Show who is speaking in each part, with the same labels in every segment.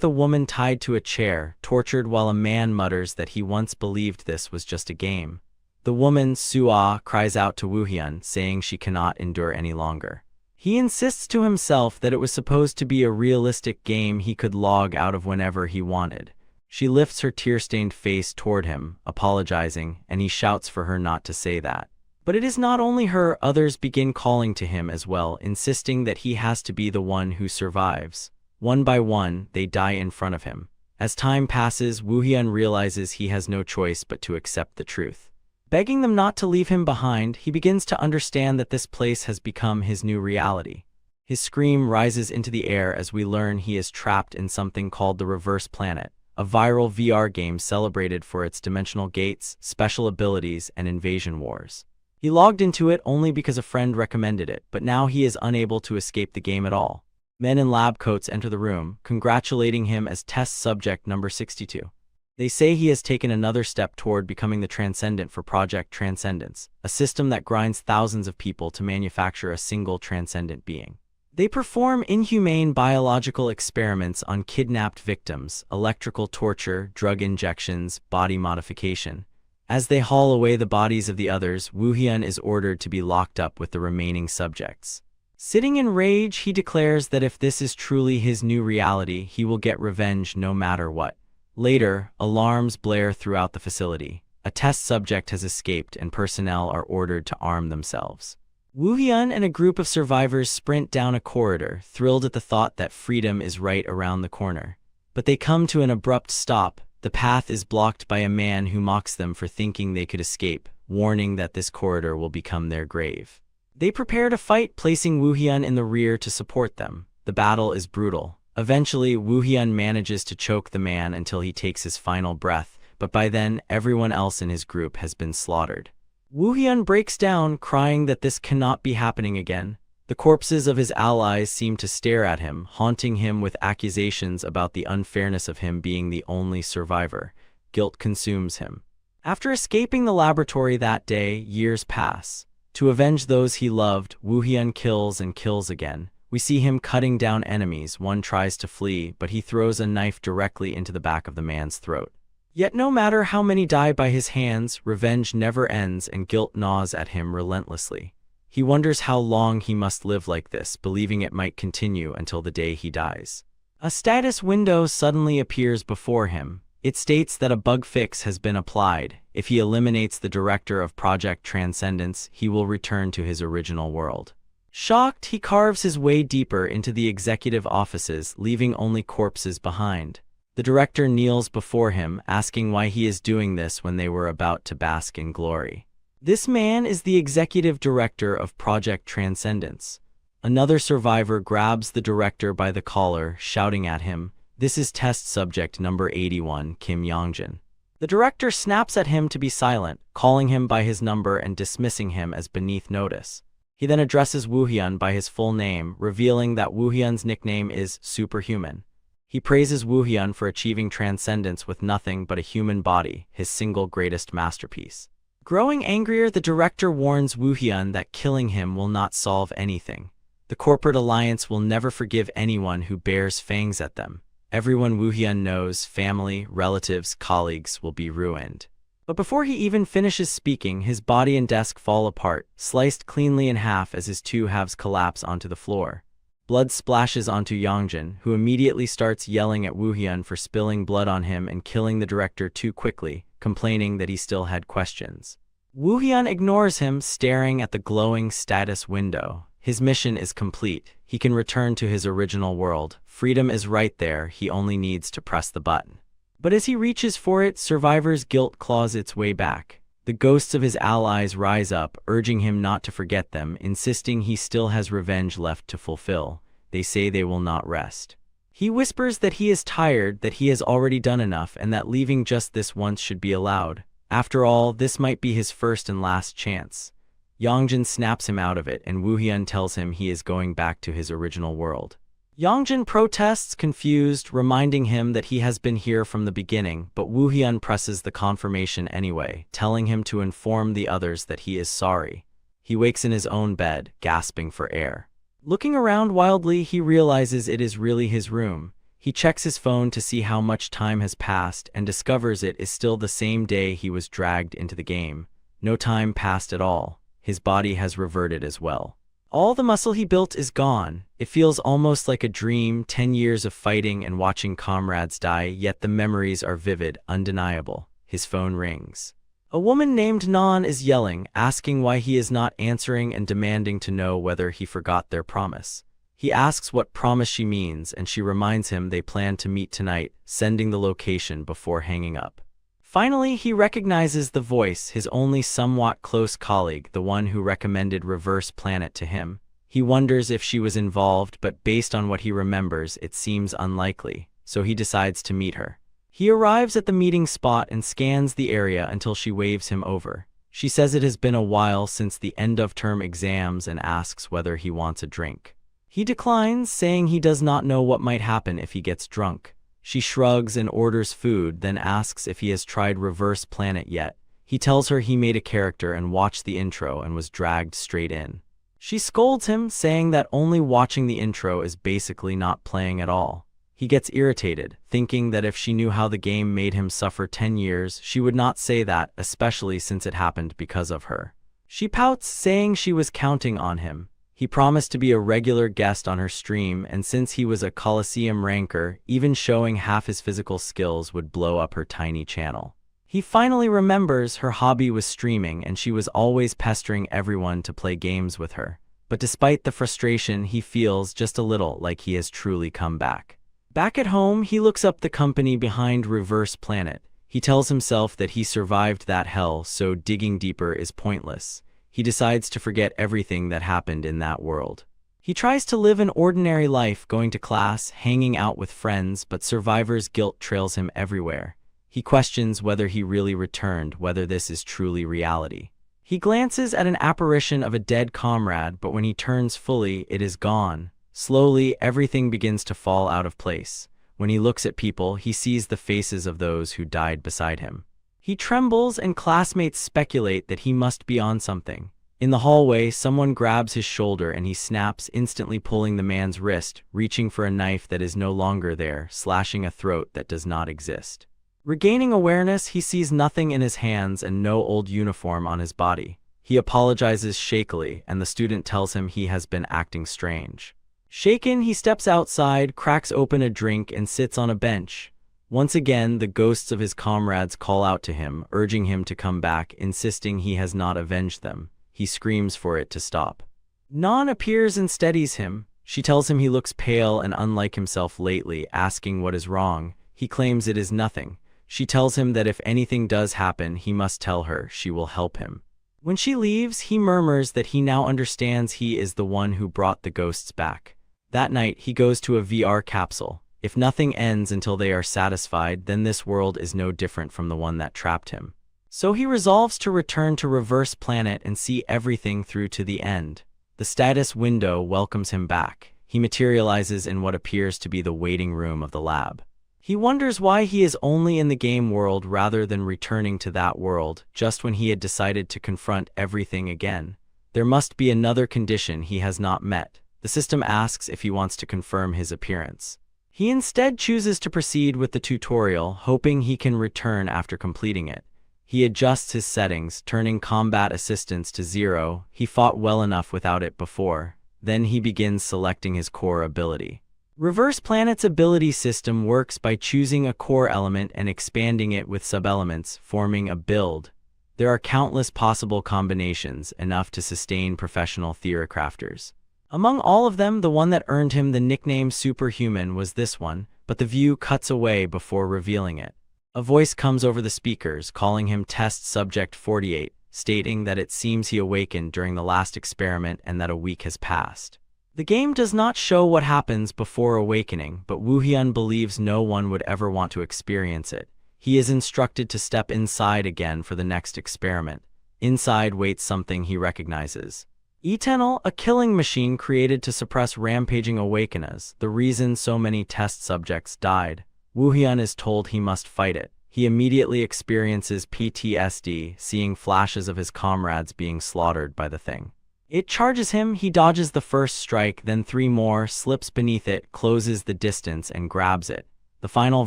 Speaker 1: the woman tied to a chair, tortured while a man mutters that he once believed this was just a game. The woman, Sua, cries out to Woohyun, saying she cannot endure any longer. He insists to himself that it was supposed to be a realistic game he could log out of whenever he wanted. She lifts her tear-stained face toward him, apologizing, and he shouts for her not to say that. But it is not only her, others begin calling to him as well, insisting that he has to be the one who survives. One by one, they die in front of him. As time passes, Woohyun realizes he has no choice but to accept the truth. Begging them not to leave him behind, he begins to understand that this place has become his new reality. His scream rises into the air as we learn he is trapped in something called the Reverse Planet, a viral VR game celebrated for its dimensional gates, special abilities, and invasion wars. He logged into it only because a friend recommended it, but now he is unable to escape the game at all. Men in lab coats enter the room, congratulating him as test subject number 62. They say he has taken another step toward becoming the Transcendent for Project Transcendence, a system that grinds thousands of people to manufacture a single transcendent being. They perform inhumane biological experiments on kidnapped victims, electrical torture, drug injections, body modification. As they haul away the bodies of the others, Woohyun is ordered to be locked up with the remaining subjects. Sitting in rage, he declares that if this is truly his new reality, he will get revenge no matter what. Later, alarms blare throughout the facility. A test subject has escaped and personnel are ordered to arm themselves. Woohyun and a group of survivors sprint down a corridor, thrilled at the thought that freedom is right around the corner. But they come to an abrupt stop. The path is blocked by a man who mocks them for thinking they could escape, warning that this corridor will become their grave. They prepare to fight, placing Woohyun in the rear to support them. The battle is brutal. Eventually, Woohyun manages to choke the man until he takes his final breath, but by then, everyone else in his group has been slaughtered. Woohyun breaks down, crying that this cannot be happening again. The corpses of his allies seem to stare at him, haunting him with accusations about the unfairness of him being the only survivor. Guilt consumes him. After escaping the laboratory that day, years pass. To avenge those he loved, Woohyun kills and kills again. We see him cutting down enemies. One tries to flee, but he throws a knife directly into the back of the man's throat. Yet no matter how many die by his hands, revenge never ends and guilt gnaws at him relentlessly. He wonders how long he must live like this, believing it might continue until the day he dies. A status window suddenly appears before him. It states that a bug fix has been applied. If he eliminates the director of Project Transcendence, he will return to his original world. Shocked, he carves his way deeper into the executive offices, leaving only corpses behind. The director kneels before him, asking why he is doing this when they were about to bask in glory. This man is the executive director of Project Transcendence. Another survivor grabs the director by the collar, shouting at him, "This is test subject number 81, Kim Yongjin." The director snaps at him to be silent, calling him by his number and dismissing him as beneath notice. He then addresses Woohyun by his full name, revealing that Woohyun's nickname is Superhuman. He praises Woohyun for achieving transcendence with nothing but a human body, his single greatest masterpiece. Growing angrier, the director warns Woohyun that killing him will not solve anything. The corporate alliance will never forgive anyone who bears fangs at them. Everyone Woohyun knows, family, relatives, colleagues, will be ruined. But before he even finishes speaking, his body and desk fall apart, sliced cleanly in half as his two halves collapse onto the floor. Blood splashes onto Yongjin, who immediately starts yelling at Woohyun for spilling blood on him and killing the director too quickly, complaining that he still had questions. Woohyun ignores him, staring at the glowing status window. His mission is complete. He can return to his original world. Freedom is right there, he only needs to press the button. But as he reaches for it, survivor's guilt claws its way back. The ghosts of his allies rise up, urging him not to forget them, insisting he still has revenge left to fulfill. They say they will not rest. He whispers that he is tired, that he has already done enough, and that leaving just this once should be allowed. After all, this might be his first and last chance. Yongjin snaps him out of it, and Woohyun tells him he is going back to his original world. Yongjin protests, confused, reminding him that he has been here from the beginning, but Woohyun presses the confirmation anyway, telling him to inform the others that he is sorry. He wakes in his own bed, gasping for air. Looking around wildly, he realizes it is really his room. He checks his phone to see how much time has passed and discovers it is still the same day he was dragged into the game. No time passed at all. His body has reverted as well. All the muscle he built is gone. It feels almost like a dream, 10 years of fighting and watching comrades die, yet the memories are vivid, undeniable. His phone rings. A woman named Nan is yelling, asking why he is not answering and demanding to know whether he forgot their promise. He asks what promise she means, and she reminds him they plan to meet tonight, sending the location before hanging up. Finally, he recognizes the voice, his only somewhat close colleague, the one who recommended Reverse Planet to him. He wonders if she was involved, but based on what he remembers, it seems unlikely, so he decides to meet her. He arrives at the meeting spot and scans the area until she waves him over. She says it has been a while since the end-of-term exams and asks whether he wants a drink. He declines, saying he does not know what might happen if he gets drunk. She shrugs and orders food, then asks if he has tried Reverse Planet yet. He tells her he made a character and watched the intro and was dragged straight in. She scolds him, saying that only watching the intro is basically not playing at all. He gets irritated, thinking that if she knew how the game made him suffer 10 years, she would not say that, especially since it happened because of her. She pouts, saying she was counting on him. He promised to be a regular guest on her stream, and since he was a Coliseum ranker, even showing half his physical skills would blow up her tiny channel. He finally remembers her hobby was streaming, and she was always pestering everyone to play games with her. But despite the frustration, he feels just a little like he has truly come back. Back at home, he looks up the company behind Reverse Planet. He tells himself that he survived that hell, so digging deeper is pointless. He decides to forget everything that happened in that world. He tries to live an ordinary life, going to class, hanging out with friends, but survivor's guilt trails him everywhere. He questions whether he really returned, whether this is truly reality. He glances at an apparition of a dead comrade, but when he turns fully, it is gone. Slowly, everything begins to fall out of place. When he looks at people, he sees the faces of those who died beside him. He trembles, and classmates speculate that he must be on something. In the hallway, someone grabs his shoulder and he snaps, instantly pulling the man's wrist, reaching for a knife that is no longer there, slashing a throat that does not exist. Regaining awareness, he sees nothing in his hands and no old uniform on his body. He apologizes shakily, and the student tells him he has been acting strange. Shaken, he steps outside, cracks open a drink, and sits on a bench. Once again, the ghosts of his comrades call out to him, urging him to come back, insisting he has not avenged them. He screams for it to stop. Nan appears and steadies him. She tells him he looks pale and unlike himself lately, asking what is wrong. He claims it is nothing. She tells him that if anything does happen, he must tell her. She will help him. When she leaves, he murmurs that he now understands he is the one who brought the ghosts back. That night, he goes to a VR capsule. If nothing ends until they are satisfied, then this world is no different from the one that trapped him. So he resolves to return to Reverse Planet and see everything through to the end. The status window welcomes him back. He materializes in what appears to be the waiting room of the lab. He wonders why he is only in the game world rather than returning to that world, just when he had decided to confront everything again. There must be another condition he has not met. The system asks if he wants to confirm his appearance. He instead chooses to proceed with the tutorial, hoping he can return after completing it. He adjusts his settings, turning combat assistance to 0. He fought well enough without it before. Then he begins selecting his core ability. Reverse Planet's ability system works by choosing a core element and expanding it with sub-elements, forming a build. There are countless possible combinations, enough to sustain professional theorycrafters. Among all of them, the one that earned him the nickname Superhuman was this one, but the view cuts away before revealing it. A voice comes over the speakers, calling him Test Subject 48, stating that it seems he awakened during the last experiment and that a week has passed. The game does not show what happens before awakening, but Woo-hyun believes no one would ever want to experience it. He is instructed to step inside again for the next experiment. Inside waits something he recognizes. Eternal, a killing machine created to suppress rampaging awakeners, the reason so many test subjects died. Woo-hyun is told he must fight it. He immediately experiences PTSD, seeing flashes of his comrades being slaughtered by the thing. It charges him, he dodges the first strike, then 3 more, slips beneath it, closes the distance, and grabs it. The final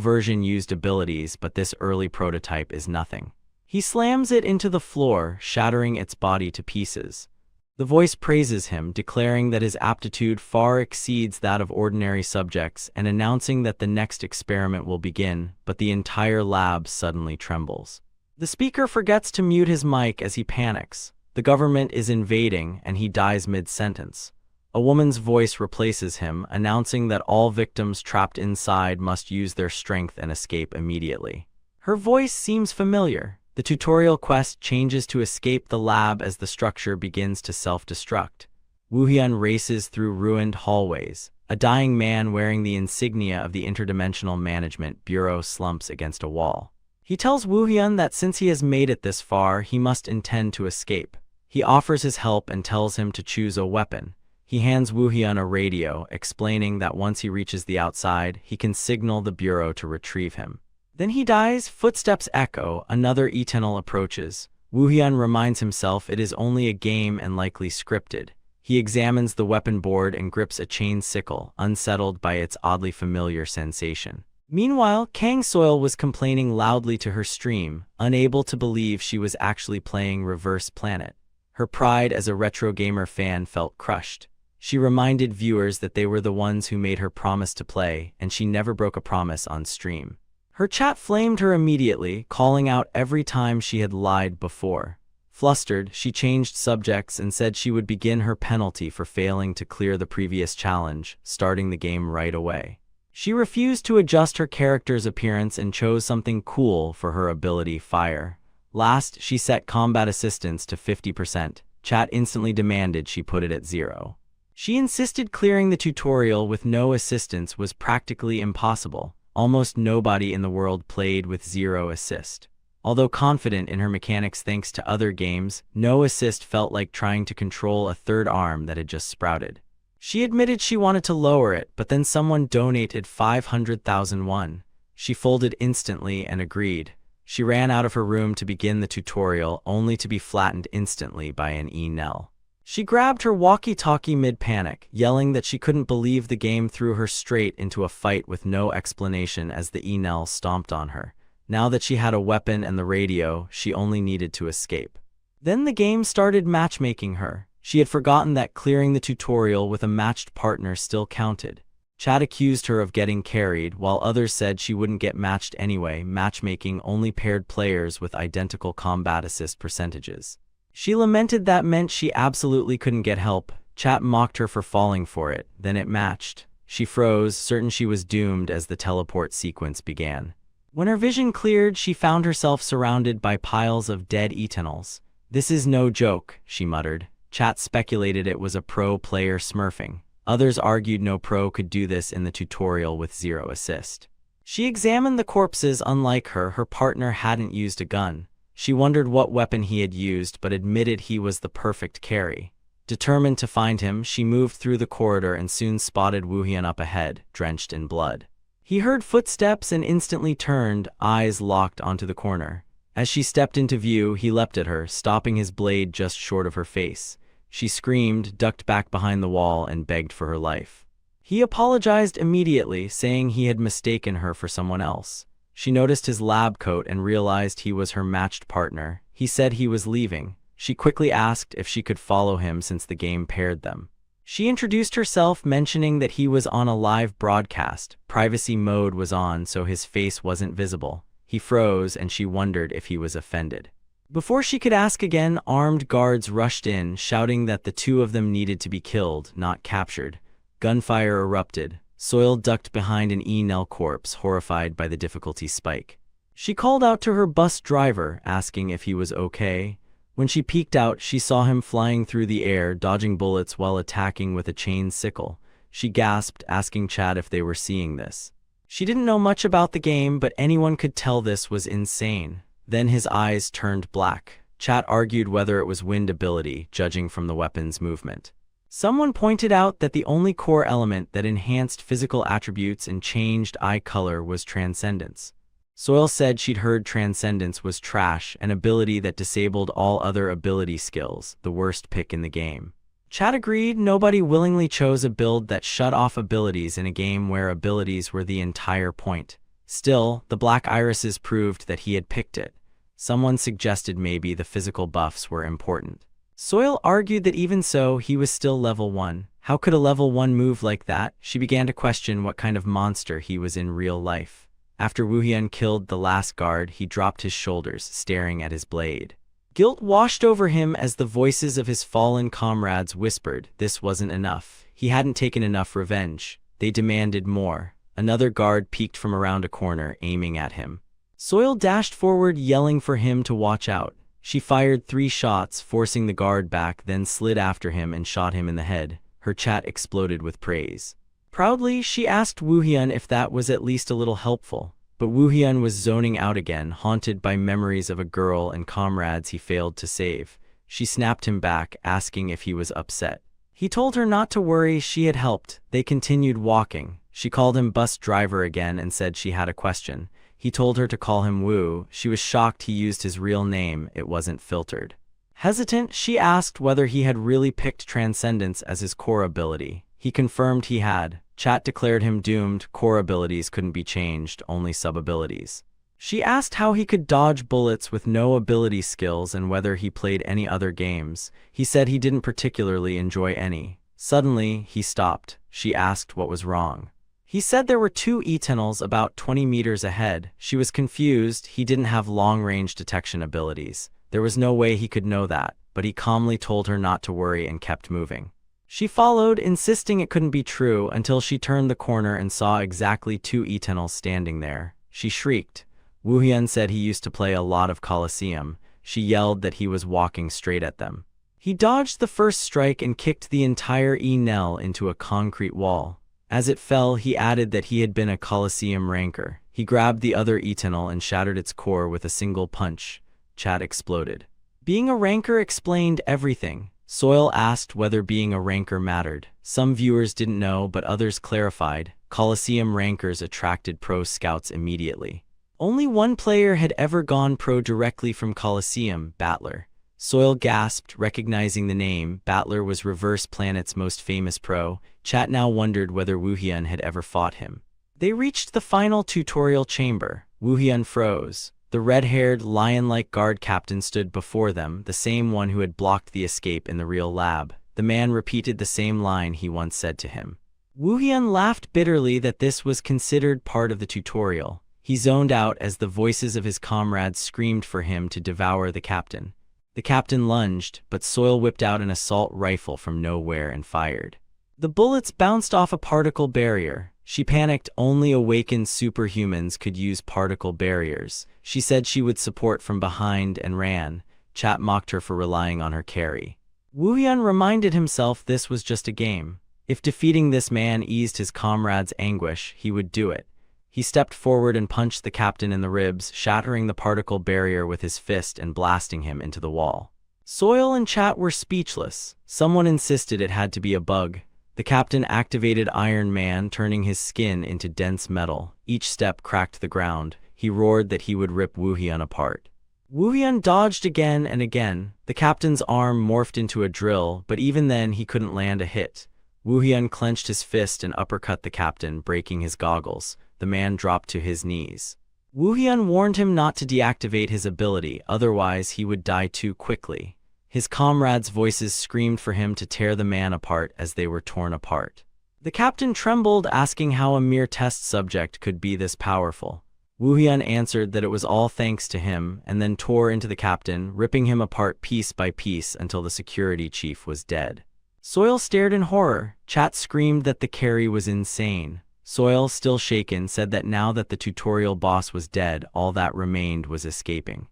Speaker 1: version used abilities, but this early prototype is nothing. He slams it into the floor, shattering its body to pieces. The voice praises him, declaring that his aptitude far exceeds that of ordinary subjects and announcing that the next experiment will begin, but the entire lab suddenly trembles. The speaker forgets to mute his mic as he panics. The government is invading, and he dies mid-sentence. A woman's voice replaces him, announcing that all victims trapped inside must use their strength and escape immediately. Her voice seems familiar. The tutorial quest changes to escape the lab as the structure begins to self-destruct. Woohyun races through ruined hallways. A dying man wearing the insignia of the Interdimensional Management Bureau slumps against a wall. He tells Woohyun that since he has made it this far, he must intend to escape. He offers his help and tells him to choose a weapon. He hands Woohyun a radio, explaining that once he reaches the outside, he can signal the Bureau to retrieve him. Then he dies, footsteps echo, another Eternal approaches. Woohyun reminds himself it is only a game and likely scripted. He examines the weapon board and grips a chain sickle, unsettled by its oddly familiar sensation. Meanwhile, Kang Soil was complaining loudly to her stream, unable to believe she was actually playing Reverse Planet. Her pride as a retro gamer fan felt crushed. She reminded viewers that they were the ones who made her promise to play, and she never broke a promise on stream. Her chat flamed her immediately, calling out every time she had lied before. Flustered, she changed subjects and said she would begin her penalty for failing to clear the previous challenge, starting the game right away. She refused to adjust her character's appearance and chose something cool for her ability Fire. Last, she set combat assistance to 50%. Chat instantly demanded she put it at 0. She insisted clearing the tutorial with no assistance was practically impossible. Almost nobody in the world played with 0 assist. Although confident in her mechanics thanks to other games, no assist felt like trying to control a third arm that had just sprouted. She admitted she wanted to lower it, but then someone donated 500,000 won. She folded instantly and agreed. She ran out of her room to begin the tutorial, only to be flattened instantly by an E-Nell. She grabbed her walkie-talkie mid-panic, yelling that she couldn't believe the game threw her straight into a fight with no explanation as the E-Nell stomped on her. Now that she had a weapon and the radio, she only needed to escape. Then the game started matchmaking her. She had forgotten that clearing the tutorial with a matched partner still counted. Chat accused her of getting carried, while others said she wouldn't get matched anyway. Matchmaking only paired players with identical combat assist percentages. She lamented that meant she absolutely couldn't get help. Chat mocked her for falling for it, then it matched. She froze, certain she was doomed as the teleport sequence began. When her vision cleared, she found herself surrounded by piles of dead Eternals. "This is no joke," she muttered. Chat speculated it was a pro player smurfing. Others argued no pro could do this in the tutorial with 0 assist. She examined the corpses. Unlike her, her partner hadn't used a gun. She wondered what weapon he had used, but admitted he was the perfect carry. Determined to find him, she moved through the corridor and soon spotted Woohyun up ahead, drenched in blood. He heard footsteps and instantly turned, eyes locked onto the corner. As she stepped into view, he leapt at her, stopping his blade just short of her face. She screamed, ducked back behind the wall, and begged for her life. He apologized immediately, saying he had mistaken her for someone else. She noticed his lab coat and realized he was her matched partner. He said he was leaving. She quickly asked if she could follow him since the game paired them. She introduced herself, mentioning that he was on a live broadcast. Privacy mode was on, so his face wasn't visible. He froze, and she wondered if he was offended. Before she could ask again, armed guards rushed in, shouting that the two of them needed to be killed, not captured. Gunfire erupted. Soil ducked behind an E-Nell corpse, horrified by the difficulty spike. She called out to her bus driver, asking if he was okay. When she peeked out, she saw him flying through the air, dodging bullets while attacking with a chain sickle. She gasped, asking Chad if they were seeing this. She didn't know much about the game, but anyone could tell this was insane. Then his eyes turned black. Chat argued whether it was wind ability, judging from the weapon's movement. Someone pointed out that the only core element that enhanced physical attributes and changed eye color was Transcendence. Soil said she'd heard Transcendence was trash, an ability that disabled all other ability skills, the worst pick in the game. Chat agreed. Nobody willingly chose a build that shut off abilities in a game where abilities were the entire point. Still, the black irises proved that he had picked it. Someone suggested maybe the physical buffs were important. Soil argued that even so, he was still level 1. How could a level 1 move like that? She began to question what kind of monster he was in real life. After Woohyun killed the last guard, he dropped his shoulders, staring at his blade. Guilt washed over him as the voices of his fallen comrades whispered this wasn't enough. He hadn't taken enough revenge. They demanded more. Another guard peeked from around a corner, aiming at him. Soil dashed forward, yelling for him to watch out. She fired 3 shots, forcing the guard back, then slid after him and shot him in the head. Her chat exploded with praise. Proudly, she asked Woohyun if that was at least a little helpful. But Woohyun was zoning out again, haunted by memories of a girl and comrades he failed to save. She snapped him back, asking if he was upset. He told her not to worry, she had helped. They continued walking. She called him bus driver again and said she had a question. He told her to call him Woo. She was shocked he used his real name, it wasn't filtered. Hesitant, she asked whether he had really picked Transcendence as his core ability. He confirmed he had. Chat declared him doomed. Core abilities couldn't be changed, only sub-abilities. She asked how he could dodge bullets with no ability skills and whether he played any other games. He said he didn't particularly enjoy any. Suddenly, he stopped. She asked what was wrong. He said there were 2 Eternals about 20 meters ahead. She was confused. He didn't have long-range detection abilities. There was no way he could know that, but he calmly told her not to worry and kept moving. She followed, insisting it couldn't be true, until she turned the corner and saw exactly 2 Eternals standing there. She shrieked. Woohyun said he used to play a lot of Colosseum. She yelled that he was walking straight at them. He dodged the first strike and kicked the entire Enel into a concrete wall. As it fell, he added that he had been a Colosseum ranker. He grabbed the other Eternal and shattered its core with a single punch. Chat exploded. Being a ranker explained everything. Soil asked whether being a ranker mattered. Some viewers didn't know, but others clarified. Colosseum rankers attracted pro scouts immediately. Only one player had ever gone pro directly from Colosseum, Battler. Soil gasped, recognizing the name. Battler was Reverse Planet's most famous pro. Chat now wondered whether Woohyun had ever fought him. They reached the final tutorial chamber. Woohyun froze. The red-haired, lion-like guard captain stood before them, the same one who had blocked the escape in the real lab. The man repeated the same line he once said to him. Woohyun laughed bitterly that this was considered part of the tutorial. He zoned out as the voices of his comrades screamed for him to devour the captain. The captain lunged, but Soil whipped out an assault rifle from nowhere and fired. The bullets bounced off a particle barrier. She panicked. Only awakened superhumans could use particle barriers. She said she would support from behind and ran. Chat mocked her for relying on her carry. Woohyun reminded himself this was just a game. If defeating this man eased his comrades' anguish, he would do it. He stepped forward and punched the captain in the ribs, shattering the particle barrier with his fist and blasting him into the wall. Soil and Chat were speechless. Someone insisted it had to be a bug. The captain activated Iron Man, turning his skin into dense metal. Each step cracked the ground. He roared that he would rip Woohyun apart. Woohyun dodged again and again. The captain's arm morphed into a drill, but even then he couldn't land a hit. Woohyun clenched his fist and uppercut the captain, breaking his goggles. The man dropped to his knees. Woohyun warned him not to deactivate his ability, otherwise he would die too quickly. His comrades' voices screamed for him to tear the man apart as they were torn apart. The captain trembled, asking how a mere test subject could be this powerful. Woohyun answered that it was all thanks to him, and then tore into the captain, ripping him apart piece by piece until the security chief was dead. Soil stared in horror. Chat screamed that the carry was insane. Soil, still shaken, said that now that the tutorial boss was dead, all that remained was escaping.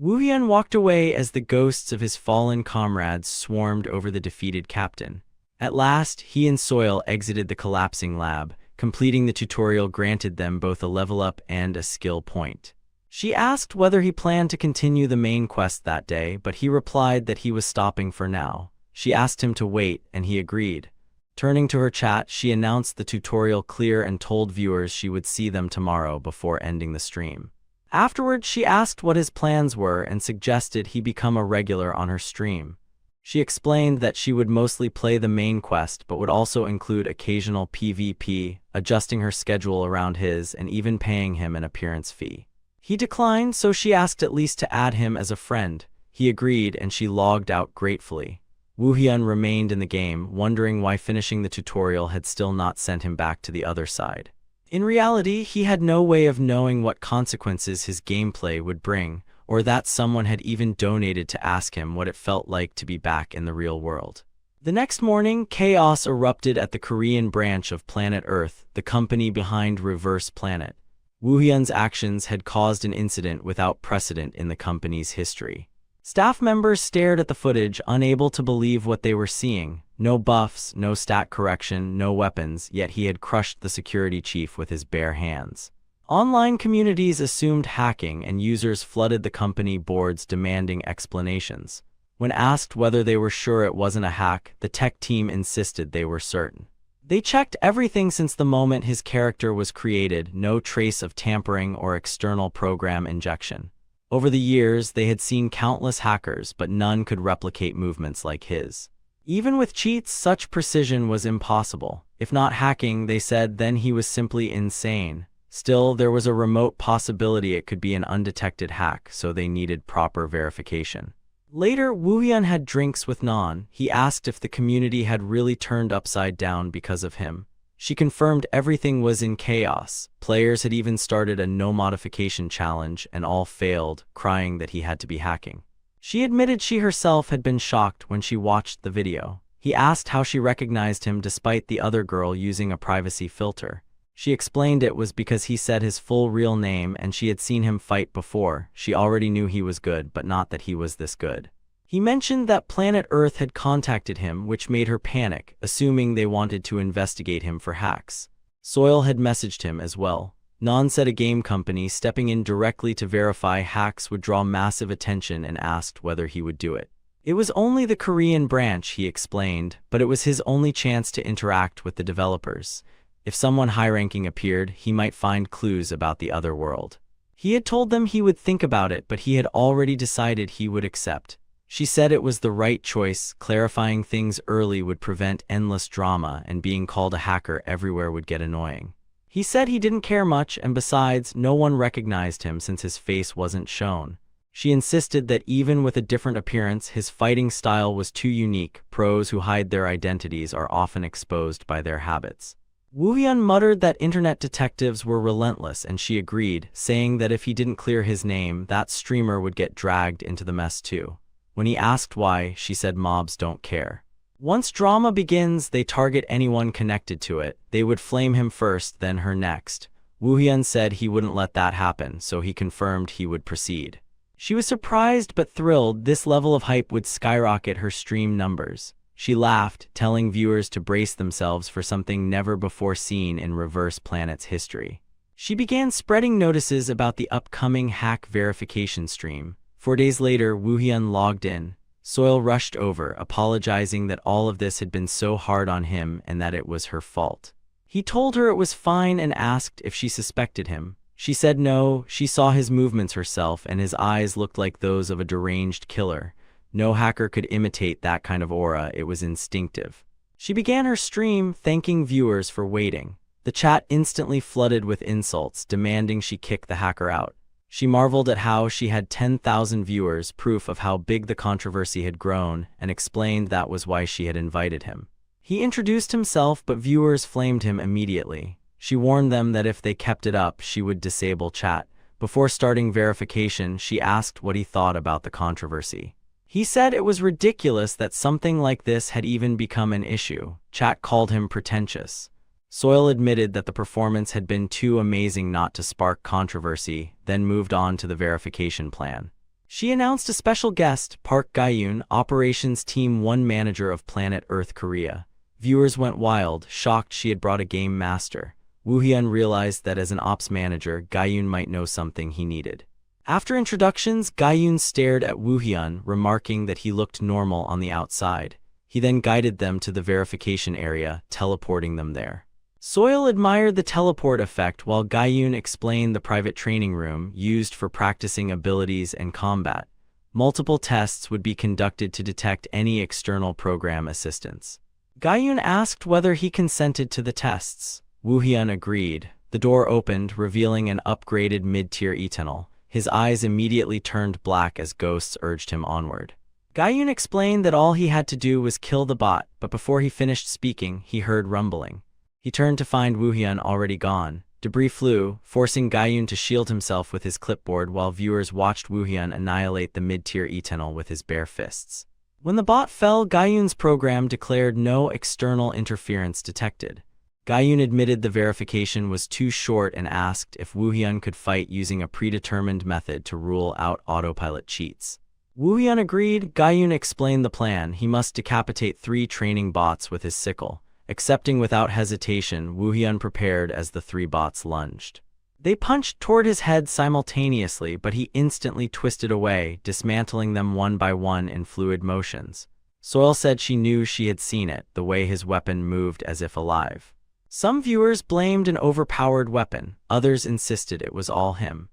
Speaker 1: Woohyun walked away as the ghosts of his fallen comrades swarmed over the defeated captain. At last, he and Soil exited the collapsing lab. Completing the tutorial granted them both a level up and a skill point. She asked whether he planned to continue the main quest that day, but he replied that he was stopping for now. She asked him to wait, and he agreed. Turning to her chat, she announced the tutorial clear and told viewers she would see them tomorrow before ending the stream. Afterward, she asked what his plans were and suggested he become a regular on her stream. She explained that she would mostly play the main quest but would also include occasional PvP, adjusting her schedule around his and even paying him an appearance fee. He declined, so she asked at least to add him as a friend. He agreed and she logged out gratefully. Woohyun remained in the game, wondering why finishing the tutorial had still not sent him back to the other side. In reality, he had no way of knowing what consequences his gameplay would bring, or that someone had even donated to ask him what it felt like to be back in the real world. The next morning, chaos erupted at the Korean branch of Planet Earth, the company behind Reverse Planet. Woohyun's actions had caused an incident without precedent in the company's history. Staff members stared at the footage, unable to believe what they were seeing. No buffs, no stat correction, no weapons, yet he had crushed the security chief with his bare hands. Online communities assumed hacking and users flooded the company boards demanding explanations. When asked whether they were sure it wasn't a hack, the tech team insisted they were certain. They checked everything since the moment his character was created, no trace of tampering or external program injection. Over the years, they had seen countless hackers, but none could replicate movements like his. Even with cheats, such precision was impossible. If not hacking, they said, then he was simply insane. Still, there was a remote possibility it could be an undetected hack, so they needed proper verification. Later, Woohyun had drinks with Non. He asked if the community had really turned upside down because of him. She confirmed everything was in chaos. Players had even started a no-modification challenge, and all failed, crying that he had to be hacking. She admitted she herself had been shocked when she watched the video. He asked how she recognized him despite the other girl using a privacy filter. She explained it was because he said his full real name and she had seen him fight before. She already knew he was good, but not that he was this good. He mentioned that Planet Earth had contacted him, which made her panic, assuming they wanted to investigate him for hacks. Soil had messaged him as well. Non said a game company stepping in directly to verify hacks would draw massive attention and asked whether he would do it. It was only the Korean branch, he explained, but it was his only chance to interact with the developers. If someone high-ranking appeared, he might find clues about the other world. He had told them he would think about it, but he had already decided he would accept. She said it was the right choice. Clarifying things early would prevent endless drama, and being called a hacker everywhere would get annoying. He said he didn't care much, and besides, no one recognized him since his face wasn't shown. She insisted that even with a different appearance, his fighting style was too unique. Pros who hide their identities are often exposed by their habits. Woohyun muttered that internet detectives were relentless, and she agreed, saying that if he didn't clear his name, that streamer would get dragged into the mess too. When he asked why, she said mobs don't care. Once drama begins, they target anyone connected to it. They would flame him first, then her next. Woohyun said he wouldn't let that happen, so he confirmed he would proceed. She was surprised but thrilled. This level of hype would skyrocket her stream numbers. She laughed, telling viewers to brace themselves for something never before seen in Reverse Planet's history. She began spreading notices about the upcoming hack verification stream. 4 days later, Woohyun logged in. Soil rushed over, apologizing that all of this had been so hard on him and that it was her fault. He told her it was fine and asked if she suspected him. She said no, she saw his movements herself and his eyes looked like those of a deranged killer. No hacker could imitate that kind of aura, it was instinctive. She began her stream, thanking viewers for waiting. The chat instantly flooded with insults, demanding she kick the hacker out. She marveled at how she had 10,000 viewers, proof of how big the controversy had grown, and explained that was why she had invited him. He introduced himself, but viewers flamed him immediately. She warned them that if they kept it up, she would disable chat. Before starting verification, she asked what he thought about the controversy. He said it was ridiculous that something like this had even become an issue. Chat called him pretentious. Soil admitted that the performance had been too amazing not to spark controversy, then moved on to the verification plan. She announced a special guest, Park Gayun, Operations Team 1 Manager of Planet Earth Korea. Viewers went wild, shocked she had brought a game master. Woohyun realized that as an ops manager, Gayun might know something he needed. After introductions, Gayun stared at Woohyun, remarking that he looked normal on the outside. He then guided them to the verification area, teleporting them there. Soil admired the teleport effect while Gayun explained the private training room used for practicing abilities and combat. Multiple tests would be conducted to detect any external program assistance. Gaiyun asked whether he consented to the tests. Woohyun agreed. The door opened, revealing an upgraded mid-tier Eternal. His eyes immediately turned black as ghosts urged him onward. Gaiyun explained that all he had to do was kill the bot, but before he finished speaking, he heard rumbling. He turned to find Woohyun already gone. Debris flew, forcing Gaiyun to shield himself with his clipboard while viewers watched Woohyun annihilate the mid-tier Eternal with his bare fists. When the bot fell, Gaiyun's program declared no external interference detected. Gaiyun admitted the verification was too short and asked if Woohyun could fight using a predetermined method to rule out autopilot cheats. Woohyun agreed. Gaiyun explained the plan. He must decapitate 3 training bots with his sickle. Accepting without hesitation, Woohyun prepared as the 3 bots lunged. They punched toward his head simultaneously, but he instantly twisted away, dismantling them one by one in fluid motions. Soil said she knew she had seen it, the way his weapon moved as if alive. Some viewers blamed an overpowered weapon, others insisted it was all him.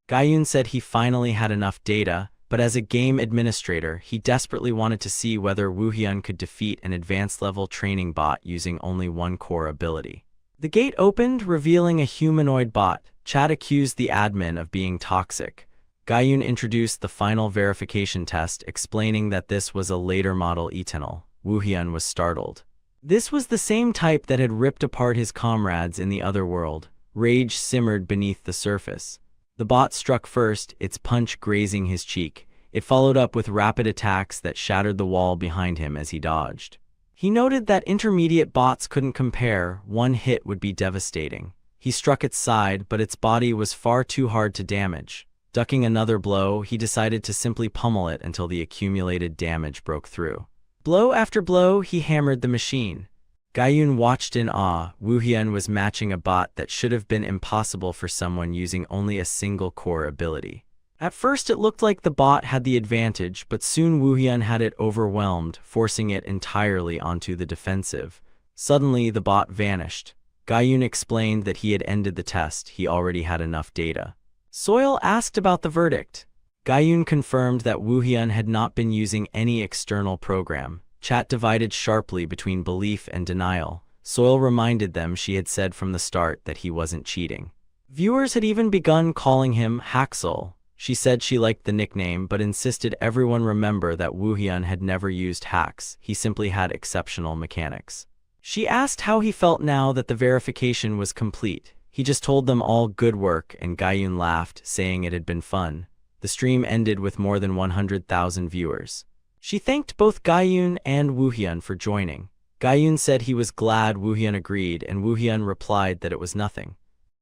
Speaker 1: Gaiyun said he finally had enough data, but as a game administrator, he desperately wanted to see whether Woohyun could defeat an advanced-level training bot using only 1 core ability. The gate opened, revealing a humanoid bot. Chad accused the admin of being toxic. Gaiyun introduced the final verification test, explaining that this was a later model Eternal. Woohyun was startled. This was the same type that had ripped apart his comrades in the other world. Rage simmered beneath the surface. The bot struck first, its punch grazing his cheek. It followed up with rapid attacks that shattered the wall behind him as he dodged. He noted that intermediate bots couldn't compare. 1 hit would be devastating. He struck its side, but its body was far too hard to damage. Ducking another blow, he decided to simply pummel it until the accumulated damage broke through. Blow after blow, he hammered the machine. Gaiyun watched in awe. Woohyun was matching a bot that should have been impossible for someone using only a single core ability. At first it looked like the bot had the advantage, but soon Woohyun had it overwhelmed, forcing it entirely onto the defensive. Suddenly the bot vanished. Gaiyun explained that he had ended the test. He already had enough data. Soil asked about the verdict. Gaiyun confirmed that Woohyun had not been using any external program. Chat divided sharply between belief and denial. Soil reminded them she had said from the start that he wasn't cheating. Viewers had even begun calling him Haxel. She said she liked the nickname but insisted everyone remember that Woohyun had never used hacks. He simply had exceptional mechanics. She asked how he felt now that the verification was complete. He just told them all good work, and Gaiyun laughed, saying it had been fun. The stream ended with more than 100,000 viewers. She thanked both Gaiyun and Woohyun for joining. Gaiyun said he was glad Woohyun agreed, and Woohyun replied that it was nothing.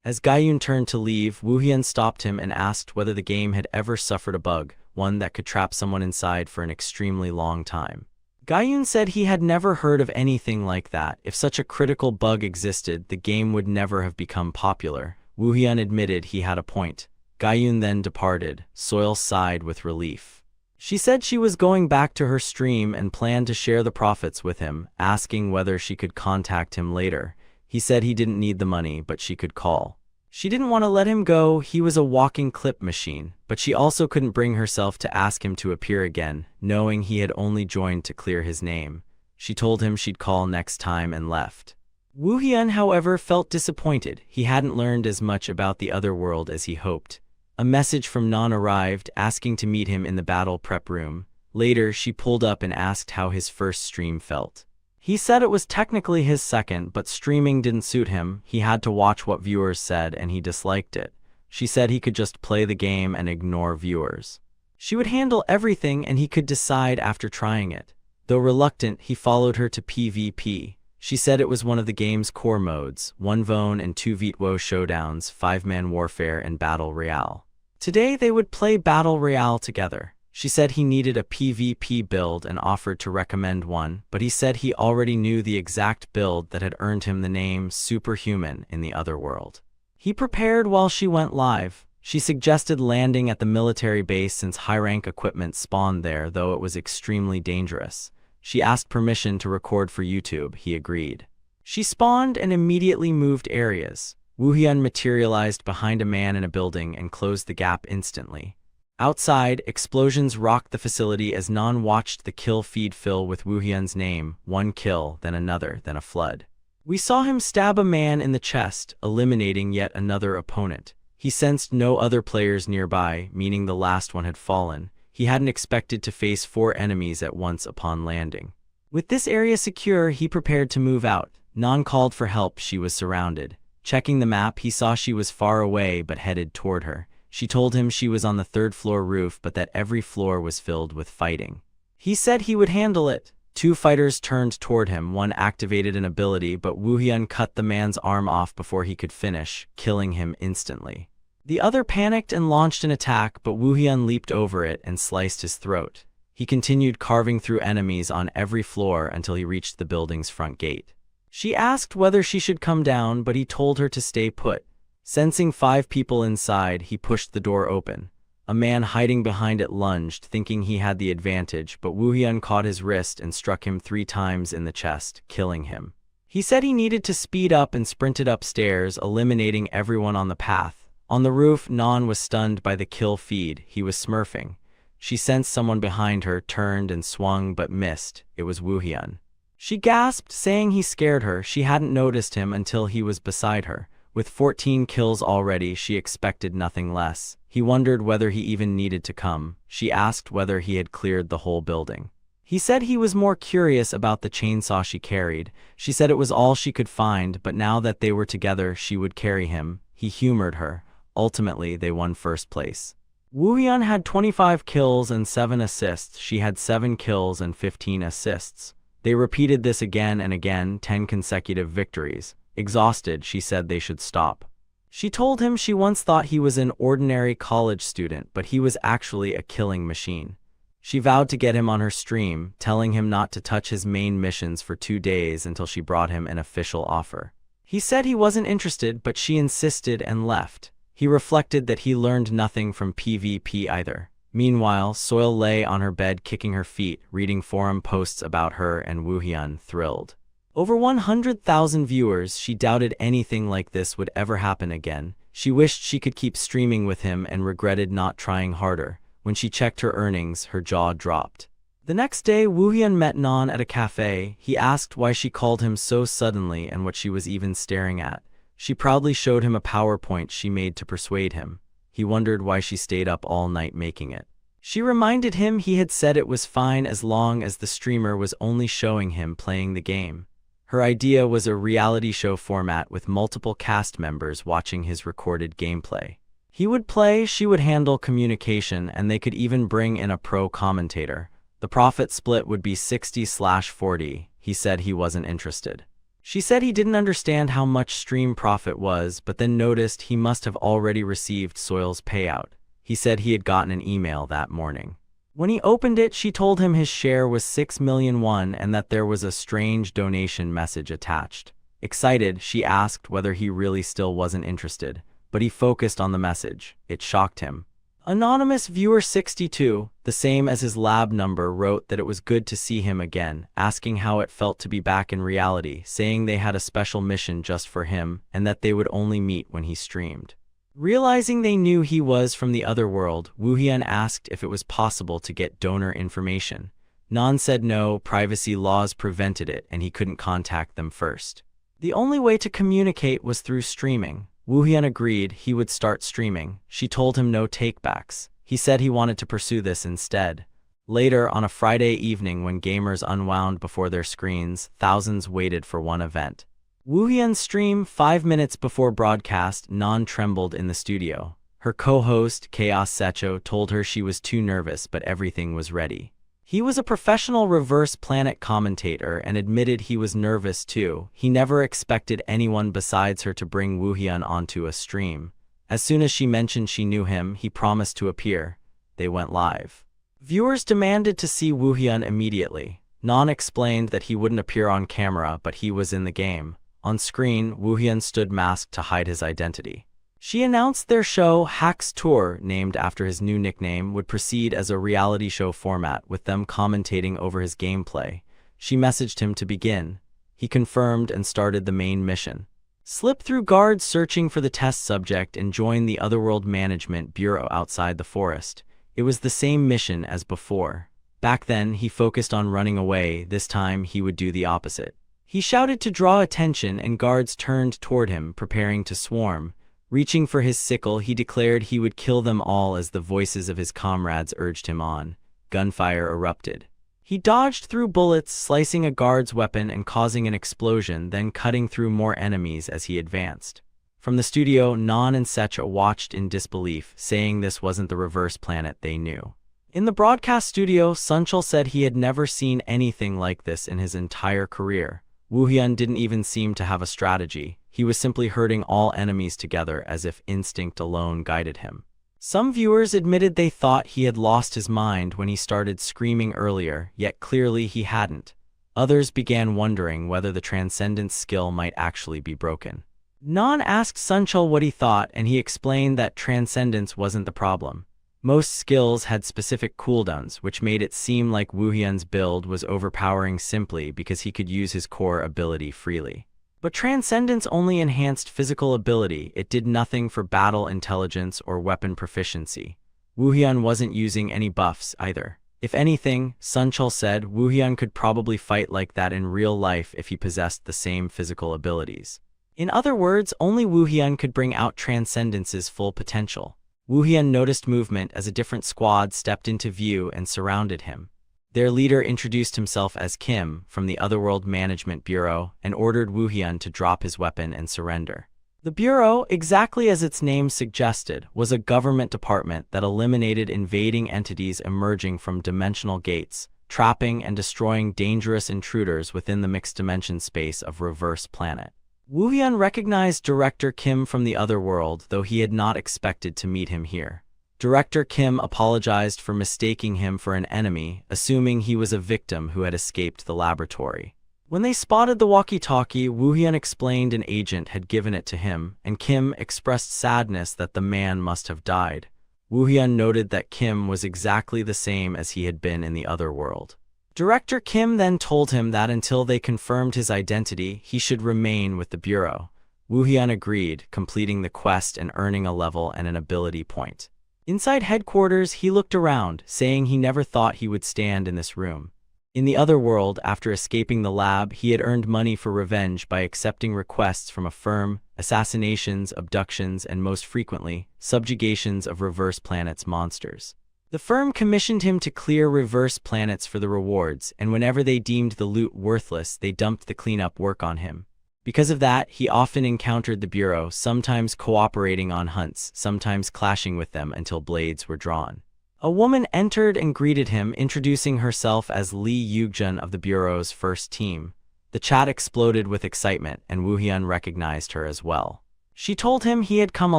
Speaker 1: As Gaiyun turned to leave, Woohyun stopped him and asked whether the game had ever suffered a bug, one that could trap someone inside for an extremely long time. Gaiyun said he had never heard of anything like that. If such a critical bug existed, the game would never have become popular. Woohyun admitted he had a point. Gaiyun then departed. Soil sighed with relief. She said she was going back to her stream and planned to share the profits with him, asking whether she could contact him later. He said he didn't need the money, but she could call. She didn't want to let him go. He was a walking clip machine, but she also couldn't bring herself to ask him to appear again, knowing he had only joined to clear his name. She told him she'd call next time and left. Woohyun, however, felt disappointed. He hadn't learned as much about the other world as he hoped. A message from Non arrived, asking to meet him in the battle prep room. Later, she pulled up and asked how his first stream felt. He said it was technically his second, but streaming didn't suit him. He had to watch what viewers said, and he disliked it. She said he could just play the game and ignore viewers. She would handle everything, and he could decide after trying it. Though reluctant, he followed her to PvP. She said it was one of the game's core modes, 1v1 and 2v2 showdowns, 5-man warfare, and Battle Royale. Today they would play Battle Royale together. She said he needed a PvP build and offered to recommend one, but he said he already knew the exact build that had earned him the name Superhuman in the other world. He prepared while she went live. She suggested landing at the military base since high-rank equipment spawned there, though it was extremely dangerous. She asked permission to record for YouTube. He agreed. She spawned and immediately moved areas. Woohyun materialized behind a man in a building and closed the gap instantly. Outside, explosions rocked the facility as Nan watched the kill feed fill with Woohyun's name, one kill, then another, then a flood. We saw him stab a man in the chest, eliminating yet another opponent. He sensed no other players nearby, meaning the last one had fallen. He hadn't expected to face 4 enemies at once upon landing. With this area secure, he prepared to move out. Nan called for help. She was surrounded. Checking the map, he saw she was far away but headed toward her. She told him she was on the 3rd floor roof but that every floor was filled with fighting. He said he would handle it. 2 fighters turned toward him. One activated an ability, but Woohyun cut the man's arm off before he could finish, killing him instantly. The other panicked and launched an attack, but Woohyun leaped over it and sliced his throat. He continued carving through enemies on every floor until he reached the building's front gate. She asked whether she should come down, but he told her to stay put. Sensing 5 people inside, he pushed the door open. A man hiding behind it lunged, thinking he had the advantage, but Woohyun caught his wrist and struck him 3 times in the chest, killing him. He said he needed to speed up and sprinted upstairs, eliminating everyone on the path. On the roof, Nan was stunned by the kill feed. He was smurfing. She sensed someone behind her, turned and swung but missed. It was Woohyun. She gasped, saying he scared her. She hadn't noticed him until he was beside her. With 14 kills already, she expected nothing less. He wondered whether he even needed to come. She asked whether he had cleared the whole building. He said he was more curious about the chainsaw she carried. She said it was all she could find, but now that they were together, she would carry him. He humored her. Ultimately, they won first place. Woohyun had 25 kills and 7 assists. She had 7 kills and 15 assists. They repeated this again and again, 10 consecutive victories. Exhausted, she said they should stop. She told him she once thought he was an ordinary college student, but he was actually a killing machine. She vowed to get him on her stream, telling him not to touch his main missions for 2 days until she brought him an official offer. He said he wasn't interested, but she insisted and left. He reflected that he learned nothing from PvP either. Meanwhile, Soil lay on her bed kicking her feet, reading forum posts about her and Woohyun, thrilled. Over 100,000 viewers. She doubted anything like this would ever happen again. She wished she could keep streaming with him and regretted not trying harder. When she checked her earnings, her jaw dropped. The next day, Woohyun met Nan at a cafe. He asked why she called him so suddenly and what she was even staring at. She proudly showed him a PowerPoint she made to persuade him. He wondered why she stayed up all night making it. She reminded him he had said it was fine as long as the streamer was only showing him playing the game. Her idea was a reality show format with multiple cast members watching his recorded gameplay. He would play, she would handle communication, and they could even bring in a pro commentator. The profit split would be 60/40. He said he wasn't interested. She said he didn't understand how much stream profit was, but then noticed he must have already received Soil's payout. He said he had gotten an email that morning. When he opened it, she told him his share was 6 million won and that there was a strange donation message attached. Excited, she asked whether he really still wasn't interested, but he focused on the message. It shocked him. Anonymous Viewer 62, the same as his lab number, wrote that it was good to see him again, asking how it felt to be back in reality, saying they had a special mission just for him and that they would only meet when he streamed. Realizing they knew he was from the other world, Woohyun asked if it was possible to get donor information. Nan said no, privacy laws prevented it and he couldn't contact them first. The only way to communicate was through streaming. Woohyun agreed he would start streaming. She told him no takebacks. He said he wanted to pursue this instead. Later, on a Friday evening when gamers unwound before their screens, thousands waited for one event. Woohyun's stream. 5 minutes before broadcast, Nan trembled in the studio. Her co-host, Chaos Secho, told her she was too nervous, but everything was ready. He was a professional reverse planet commentator and admitted he was nervous too. He never expected anyone besides her to bring Woohyun onto a stream. As soon as she mentioned she knew him, he promised to appear. They went live. Viewers demanded to see Woohyun immediately. Nan explained that he wouldn't appear on camera, but he was in the game. On screen, Woohyun stood masked to hide his identity. She announced their show, Hack's Tour, named after his new nickname, would proceed as a reality show format, with them commentating over his gameplay. She messaged him to begin. He confirmed and started the main mission. Slip through guards searching for the test subject and join the Otherworld Management Bureau outside the forest. It was the same mission as before. Back then, he focused on running away. This time, he would do the opposite. He shouted to draw attention, and guards turned toward him, preparing to swarm. Reaching for his sickle, he declared he would kill them all as the voices of his comrades urged him on. Gunfire erupted. He dodged through bullets, slicing a guard's weapon and causing an explosion, then cutting through more enemies as he advanced. From the studio, Non and Secha watched in disbelief, saying this wasn't the reverse planet they knew. In the broadcast studio, Sunchul said he had never seen anything like this in his entire career. Woohyun didn't even seem to have a strategy. He was simply herding all enemies together as if instinct alone guided him. Some viewers admitted they thought he had lost his mind when he started screaming earlier, yet clearly he hadn't. Others began wondering whether the transcendence skill might actually be broken. Non asked Sunchul what he thought, and he explained that transcendence wasn't the problem. Most skills had specific cooldowns, which made it seem like Woohyun's build was overpowering simply because he could use his core ability freely. But transcendence only enhanced physical ability. It did nothing for battle intelligence or weapon proficiency. Woohyun wasn't using any buffs either. If anything, Sunchul said Woohyun could probably fight like that in real life if he possessed the same physical abilities. In other words, only Woohyun could bring out transcendence's full potential. Woohyun noticed movement as a different squad stepped into view and surrounded him. Their leader introduced himself as Kim from the Otherworld Management Bureau and ordered Woohyun to drop his weapon and surrender. The Bureau, exactly as its name suggested, was a government department that eliminated invading entities emerging from dimensional gates, trapping and destroying dangerous intruders within the mixed dimension space of Reverse Planet. Woohyun recognized Director Kim from the Otherworld, though he had not expected to meet him here. Director Kim apologized for mistaking him for an enemy, assuming he was a victim who had escaped the laboratory. When they spotted the walkie-talkie, Woohyun explained an agent had given it to him, and Kim expressed sadness that the man must have died. Woohyun noted that Kim was exactly the same as he had been in the Otherworld. Director Kim then told him that until they confirmed his identity, he should remain with the Bureau. Woohyun agreed, completing the quest and earning a level and an ability point. Inside headquarters, he looked around, saying he never thought he would stand in this room. In the Otherworld, after escaping the lab, he had earned money for revenge by accepting requests from a firm, assassinations, abductions, and most frequently, subjugations of Reverse Planet's monsters. The firm commissioned him to clear Reverse Planets for the rewards, and whenever they deemed the loot worthless, they dumped the cleanup work on him. Because of that, he often encountered the Bureau, sometimes cooperating on hunts, sometimes clashing with them until blades were drawn. A woman entered and greeted him, introducing herself as Lee Yugjun of the Bureau's first team. The chat exploded with excitement, and Woohyun recognized her as well. She told him he had come a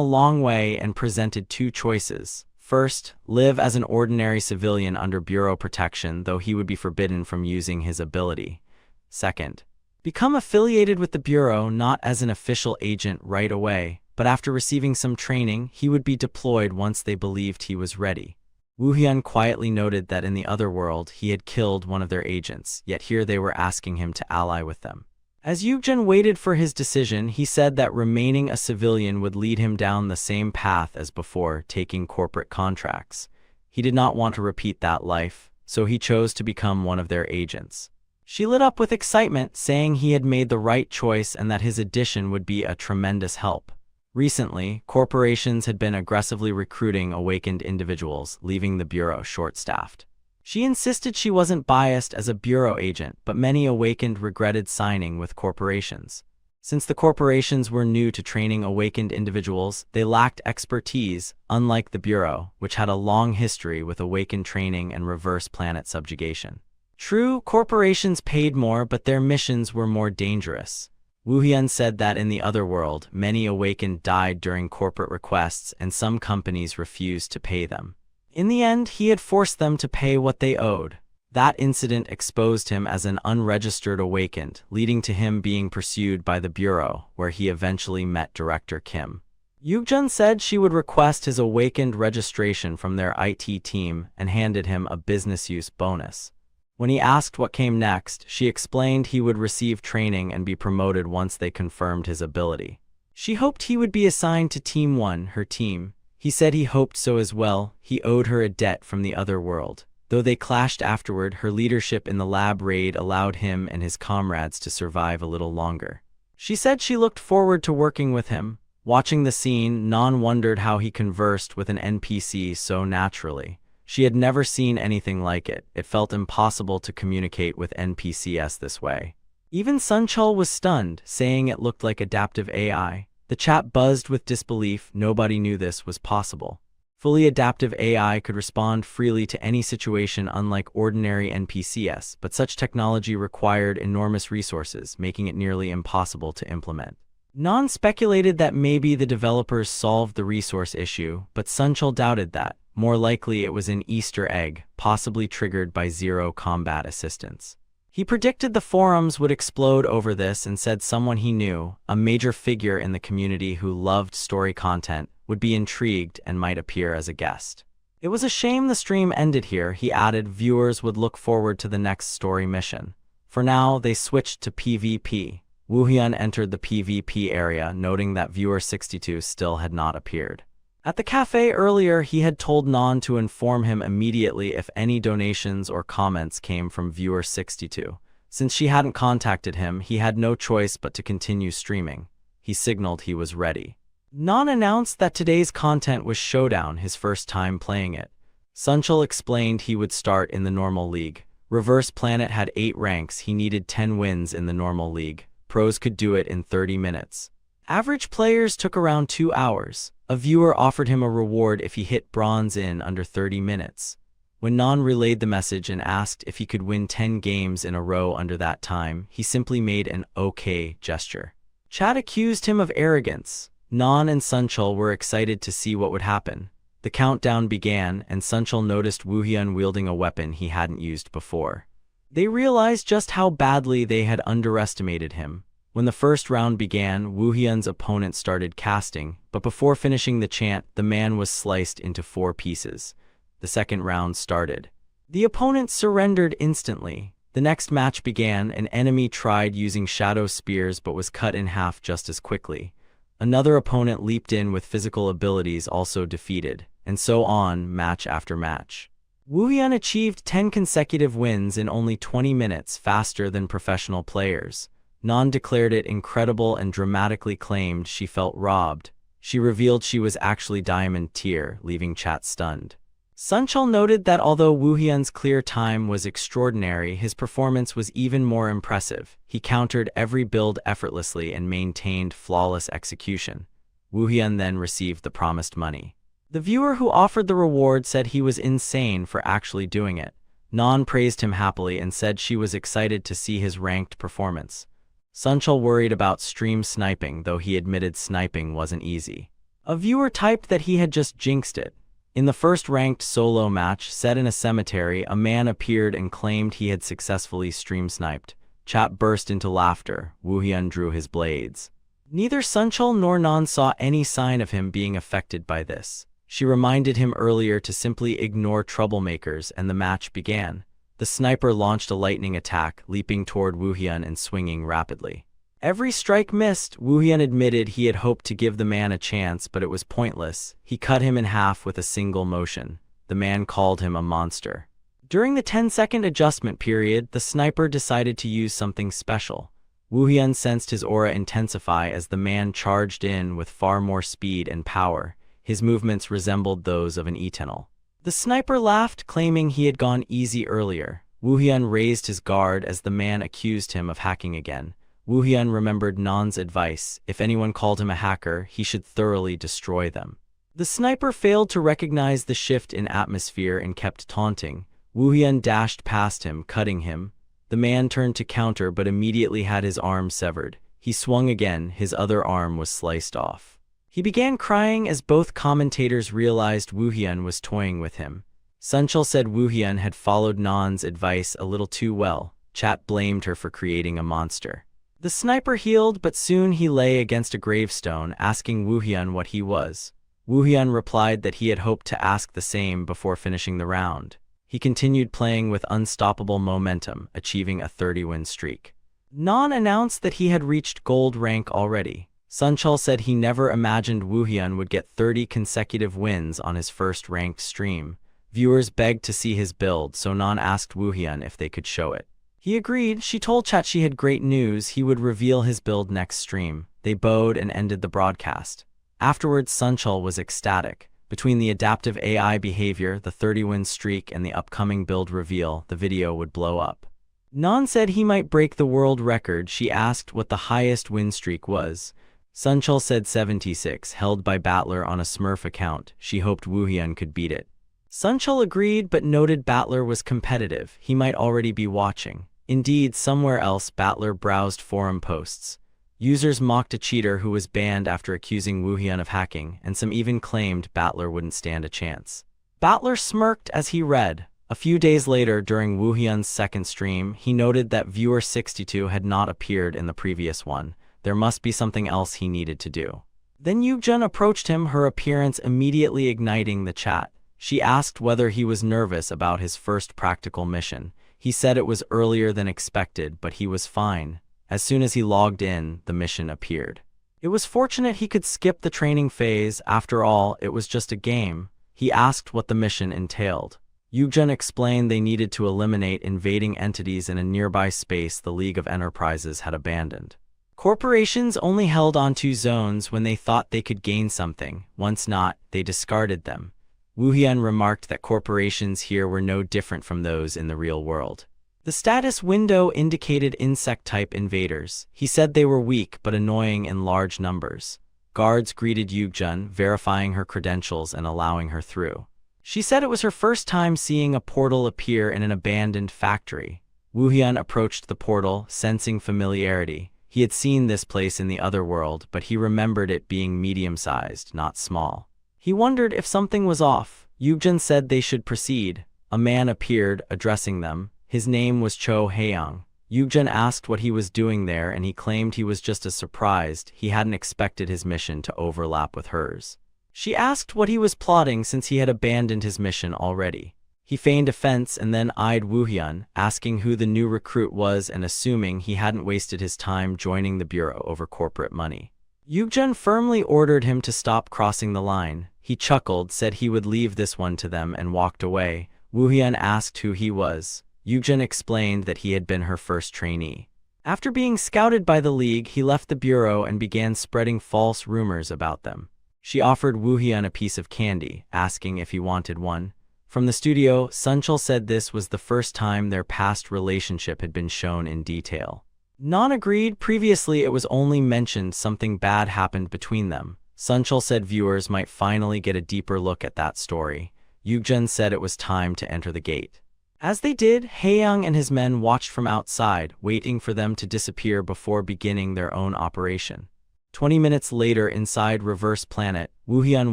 Speaker 1: long way and presented two choices. First, live as an ordinary civilian under Bureau protection, though he would be forbidden from using his ability. Second, become affiliated with the Bureau not as an official agent right away, but after receiving some training, he would be deployed once they believed he was ready. Woohyun quietly noted that in the Otherworld, he had killed one of their agents, yet here they were asking him to ally with them. As Yugjun waited for his decision, he said that remaining a civilian would lead him down the same path as before, taking corporate contracts. He did not want to repeat that life, so he chose to become one of their agents. She lit up with excitement, saying he had made the right choice and that his addition would be a tremendous help. Recently, corporations had been aggressively recruiting awakened individuals, leaving the Bureau short-staffed. She insisted she wasn't biased as a Bureau agent, but many awakened regretted signing with corporations. Since the corporations were new to training awakened individuals, they lacked expertise, unlike the Bureau, which had a long history with awakened training and reverse planet subjugation. True, corporations paid more, but their missions were more dangerous. Woohyun said that in the Otherworld, many awakened died during corporate requests and some companies refused to pay them. In the end, he had forced them to pay what they owed. That incident exposed him as an unregistered awakened, leading to him being pursued by the Bureau, where he eventually met Director Kim. Yugjun said she would request his awakened registration from their IT team and handed him a business use bonus. When he asked what came next, she explained he would receive training and be promoted once they confirmed his ability. She hoped he would be assigned to Team 1, her team. He said he hoped so as well. He owed her a debt from the other world. Though they clashed afterward, her leadership in the lab raid allowed him and his comrades to survive a little longer. She said she looked forward to working with him. Watching the scene, Non wondered how he conversed with an NPC so naturally. She had never seen anything like it. It felt impossible to communicate with NPCs this way. Even Sunchul was stunned, saying it looked like adaptive AI. The chat buzzed with disbelief. Nobody knew this was possible. Fully adaptive AI could respond freely to any situation unlike ordinary NPCs, but such technology required enormous resources, making it nearly impossible to implement. Non speculated that maybe the developers solved the resource issue, but Sunchul doubted that. More likely it was an Easter egg, possibly triggered by zero combat assistance. He predicted the forums would explode over this and said someone he knew, a major figure in the community who loved story content, would be intrigued and might appear as a guest. It was a shame the stream ended here. He added viewers would look forward to the next story mission. For now, they switched to PvP. Woohyun entered the PvP area, noting that viewer 62 still had not appeared. At the cafe earlier, he had told Non to inform him immediately if any donations or comments came from viewer 62. Since she hadn't contacted him, he had no choice but to continue streaming. He signaled he was ready. Non announced that today's content was Showdown, his first time playing it. Sunchul explained he would start in the normal league. Reverse Planet had 8 ranks. He needed 10 wins in the normal league. Pros could do it in 30 minutes. Average players took around 2 hours. A viewer offered him a reward if he hit bronze in under 30 minutes. When Non relayed the message and asked if he could win 10 games in a row under that time, he simply made an okay gesture. Chat accused him of arrogance. Non and Sunchul were excited to see what would happen. The countdown began, and Sunchul noticed Woohyun wielding a weapon he hadn't used before. They realized just how badly they had underestimated him. When the first round began, Woohyun's opponent started casting, but before finishing the chant, the man was sliced into 4 pieces. The second round started. The opponent surrendered instantly. The next match began. An enemy tried using shadow spears but was cut in half just as quickly. Another opponent leaped in with physical abilities, also defeated, and so on, match after match. Woohyun achieved 10 consecutive wins in only 20 minutes, faster than professional players. Non declared it incredible and dramatically claimed she felt robbed. She revealed she was actually Diamond Tier, leaving chat stunned. Sunchul noted that although Woohyun's clear time was extraordinary, his performance was even more impressive. He countered every build effortlessly and maintained flawless execution. Woohyun then received the promised money. The viewer who offered the reward said he was insane for actually doing it. Non praised him happily and said she was excited to see his ranked performance. Sunchul worried about stream sniping, though he admitted sniping wasn't easy. A viewer typed that he had just jinxed it. In the first ranked solo match, set in a cemetery, a man appeared and claimed he had successfully stream sniped. Chat burst into laughter. Woohyun drew his blades. Neither Sunchul nor Non saw any sign of him being affected by this. She reminded him earlier to simply ignore troublemakers, and the match began. The sniper launched a lightning attack, leaping toward Woohyun and swinging rapidly. Every strike missed. Woohyun admitted he had hoped to give the man a chance, but it was pointless. He cut him in half with a single motion. The man called him a monster. During the 10-second adjustment period, the sniper decided to use something special. Woohyun sensed his aura intensify as the man charged in with far more speed and power. His movements resembled those of an Eternal. The sniper laughed, claiming he had gone easy earlier. Woohyun raised his guard as the man accused him of hacking again. Woohyun remembered Non's advice: if anyone called him a hacker, he should thoroughly destroy them. The sniper failed to recognize the shift in atmosphere and kept taunting. Woohyun dashed past him, cutting him. The man turned to counter but immediately had his arm severed. He swung again, his other arm was sliced off. He began crying as both commentators realized Woohyun was toying with him. Sunchul said Woohyun had followed Non's advice a little too well. Chat blamed her for creating a monster. The sniper healed, but soon he lay against a gravestone, asking Woohyun what he was. Woohyun replied that he had hoped to ask the same before finishing the round. He continued playing with unstoppable momentum, achieving a 30-win streak. Non announced that he had reached gold rank already. Sunchul said he never imagined Woohyun would get 30 consecutive wins on his first ranked stream. Viewers begged to see his build, so Nan asked Woohyun if they could show it. He agreed. She told chat she had great news, he would reveal his build next stream. They bowed and ended the broadcast. Afterwards, Sunchul was ecstatic. Between the adaptive AI behavior, the 30-win streak, and the upcoming build reveal, the video would blow up. Nan said he might break the world record. She asked what the highest win streak was. Sunchul said 76, held by Battler on a Smurf account. She hoped Woohyun could beat it. Sunchul agreed but noted Battler was competitive. He might already be watching. Indeed, somewhere else, Battler browsed forum posts. Users mocked a cheater who was banned after accusing Woohyun of hacking, and some even claimed Battler wouldn't stand a chance. Battler smirked as he read. A few days later, during Woohyun's second stream, he noted that viewer 62 had not appeared in the previous one. There must be something else he needed to do. Then Yukjun approached him, her appearance immediately igniting the chat. She asked whether he was nervous about his first practical mission. He said it was earlier than expected, but he was fine. As soon as he logged in, the mission appeared. It was fortunate he could skip the training phase. After all, it was just a game. He asked what the mission entailed. Yukjun explained they needed to eliminate invading entities in a nearby space the League of Enterprises had abandoned. Corporations only held on to zones when they thought they could gain something. Once not, they discarded them. Woohyun remarked that corporations here were no different from those in the real world. The status window indicated insect-type invaders. He said they were weak but annoying in large numbers. Guards greeted Yukjun, verifying her credentials and allowing her through. She said it was her first time seeing a portal appear in an abandoned factory. Woohyun approached the portal, sensing familiarity. He had seen this place in the other world, but he remembered it being medium-sized, not small. He wondered if something was off. Yukjun said they should proceed. A man appeared, addressing them. His name was Cho Haeyoung. Yukjun asked what he was doing there, and he claimed he was just as surprised. He hadn't expected his mission to overlap with hers. She asked what he was plotting since he had abandoned his mission already. He feigned offense and then eyed Woohyun, asking who the new recruit was and assuming he hadn't wasted his time joining the bureau over corporate money. Yukjun firmly ordered him to stop crossing the line. He chuckled, said he would leave this one to them, and walked away. Woohyun asked who he was. Yukjun explained that he had been her first trainee. After being scouted by the League, he left the bureau and began spreading false rumors about them. She offered Woohyun a piece of candy, asking if he wanted one. From the studio, Sunchul said this was the first time their past relationship had been shown in detail. Nan agreed. Previously, it was only mentioned something bad happened between them. Sunchul said viewers might finally get a deeper look at that story. Yukjun said it was time to enter the gate. As they did, Haeyoung and his men watched from outside, waiting for them to disappear before beginning their own operation. 20 minutes later, inside Reverse Planet, Woohyun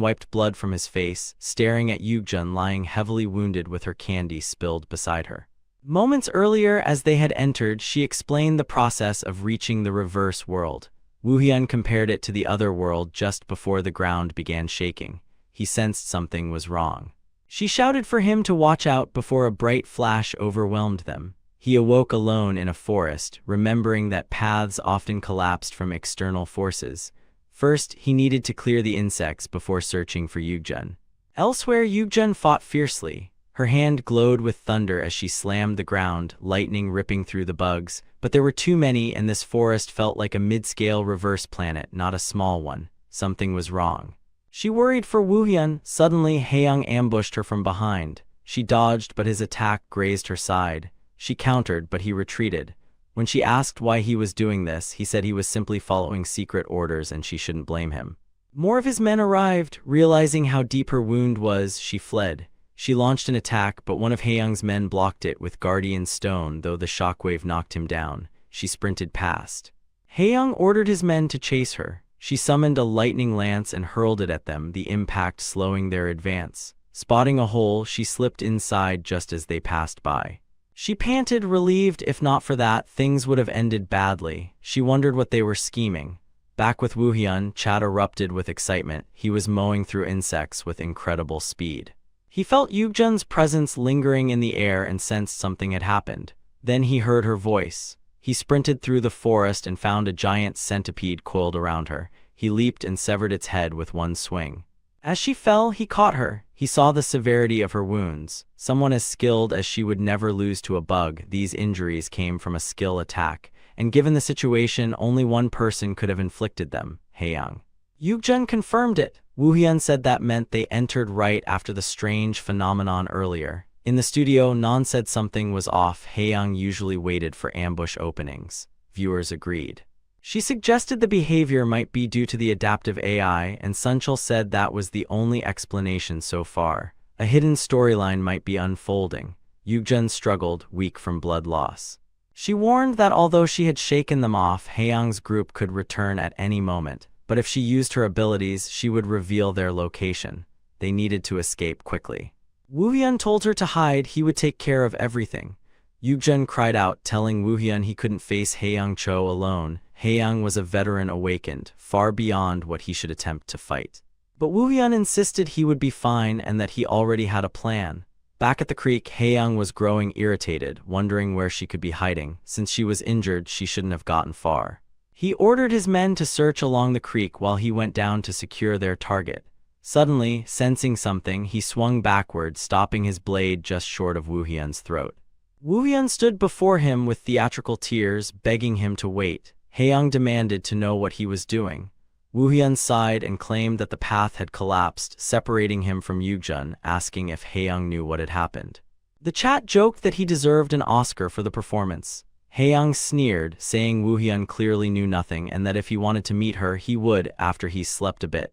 Speaker 1: wiped blood from his face, staring at Yukjun lying heavily wounded with her candy spilled beside her. Moments earlier, as they had entered, she explained the process of reaching the reverse world. Woohyun compared it to the other world just before the ground began shaking. He sensed something was wrong. She shouted for him to watch out before a bright flash overwhelmed them. He awoke alone in a forest, remembering that paths often collapsed from external forces. First, he needed to clear the insects before searching for Yukjun. Elsewhere, Yukjun fought fiercely. Her hand glowed with thunder as she slammed the ground, lightning ripping through the bugs. But there were too many, and this forest felt like a mid-scale reverse planet, not a small one. Something was wrong. She worried for Woohyun. Suddenly, Haeyoung ambushed her from behind. She dodged, but his attack grazed her side. She countered, but he retreated. When she asked why he was doing this, he said he was simply following secret orders and she shouldn't blame him. More of his men arrived. Realizing how deep her wound was, she fled. She launched an attack, but one of Haeyoung's men blocked it with Guardian Stone. Though the shockwave knocked him down, she sprinted past. Haeyoung ordered his men to chase her. She summoned a lightning lance and hurled it at them, the impact slowing their advance. Spotting a hole, she slipped inside just as they passed by. She panted, relieved. If not for that, things would have ended badly. She wondered what they were scheming. Back with Woohyun, chat erupted with excitement. He was mowing through insects with incredible speed. He felt Yukjun's presence lingering in the air and sensed something had happened. Then he heard her voice. He sprinted through the forest and found a giant centipede coiled around her. He leaped and severed its head with one swing. As she fell, he caught her. He saw the severity of her wounds. Someone as skilled as she would never lose to a bug. These injuries came from a skill attack, and given the situation, only one person could have inflicted them, Haeyang. Yukjun confirmed it. Woohyun said that meant they entered right after the strange phenomenon earlier. In the studio, Non said something was off. Haeyang usually waited for ambush openings. Viewers agreed. She suggested the behavior might be due to the adaptive AI, and Sunchul said that was the only explanation so far. A hidden storyline might be unfolding. Yukjun struggled, weak from blood loss. She warned that although she had shaken them off, Haeyang's group could return at any moment, but if she used her abilities, she would reveal their location. They needed to escape quickly. Woohyun told her to hide. He would take care of everything. Yukjun cried out, telling Woohyun he couldn't face Haeyang Cho alone. Haeyang was a veteran awakened, far beyond what he should attempt to fight. But Woohyun insisted he would be fine and that he already had a plan. Back at the creek, Haeyang was growing irritated, wondering where she could be hiding. Since she was injured, she shouldn't have gotten far. He ordered his men to search along the creek while he went down to secure their target. Suddenly, sensing something, he swung backward, stopping his blade just short of Woohyun's throat. Woohyun stood before him with theatrical tears, begging him to wait. Haeyang demanded to know what he was doing. Woohyun sighed and claimed that the path had collapsed, separating him from Yukjun, asking if Haeyang knew what had happened. The chat joked that he deserved an Oscar for the performance. Haeyang sneered, saying Woohyun clearly knew nothing and that if he wanted to meet her, he would after he slept a bit.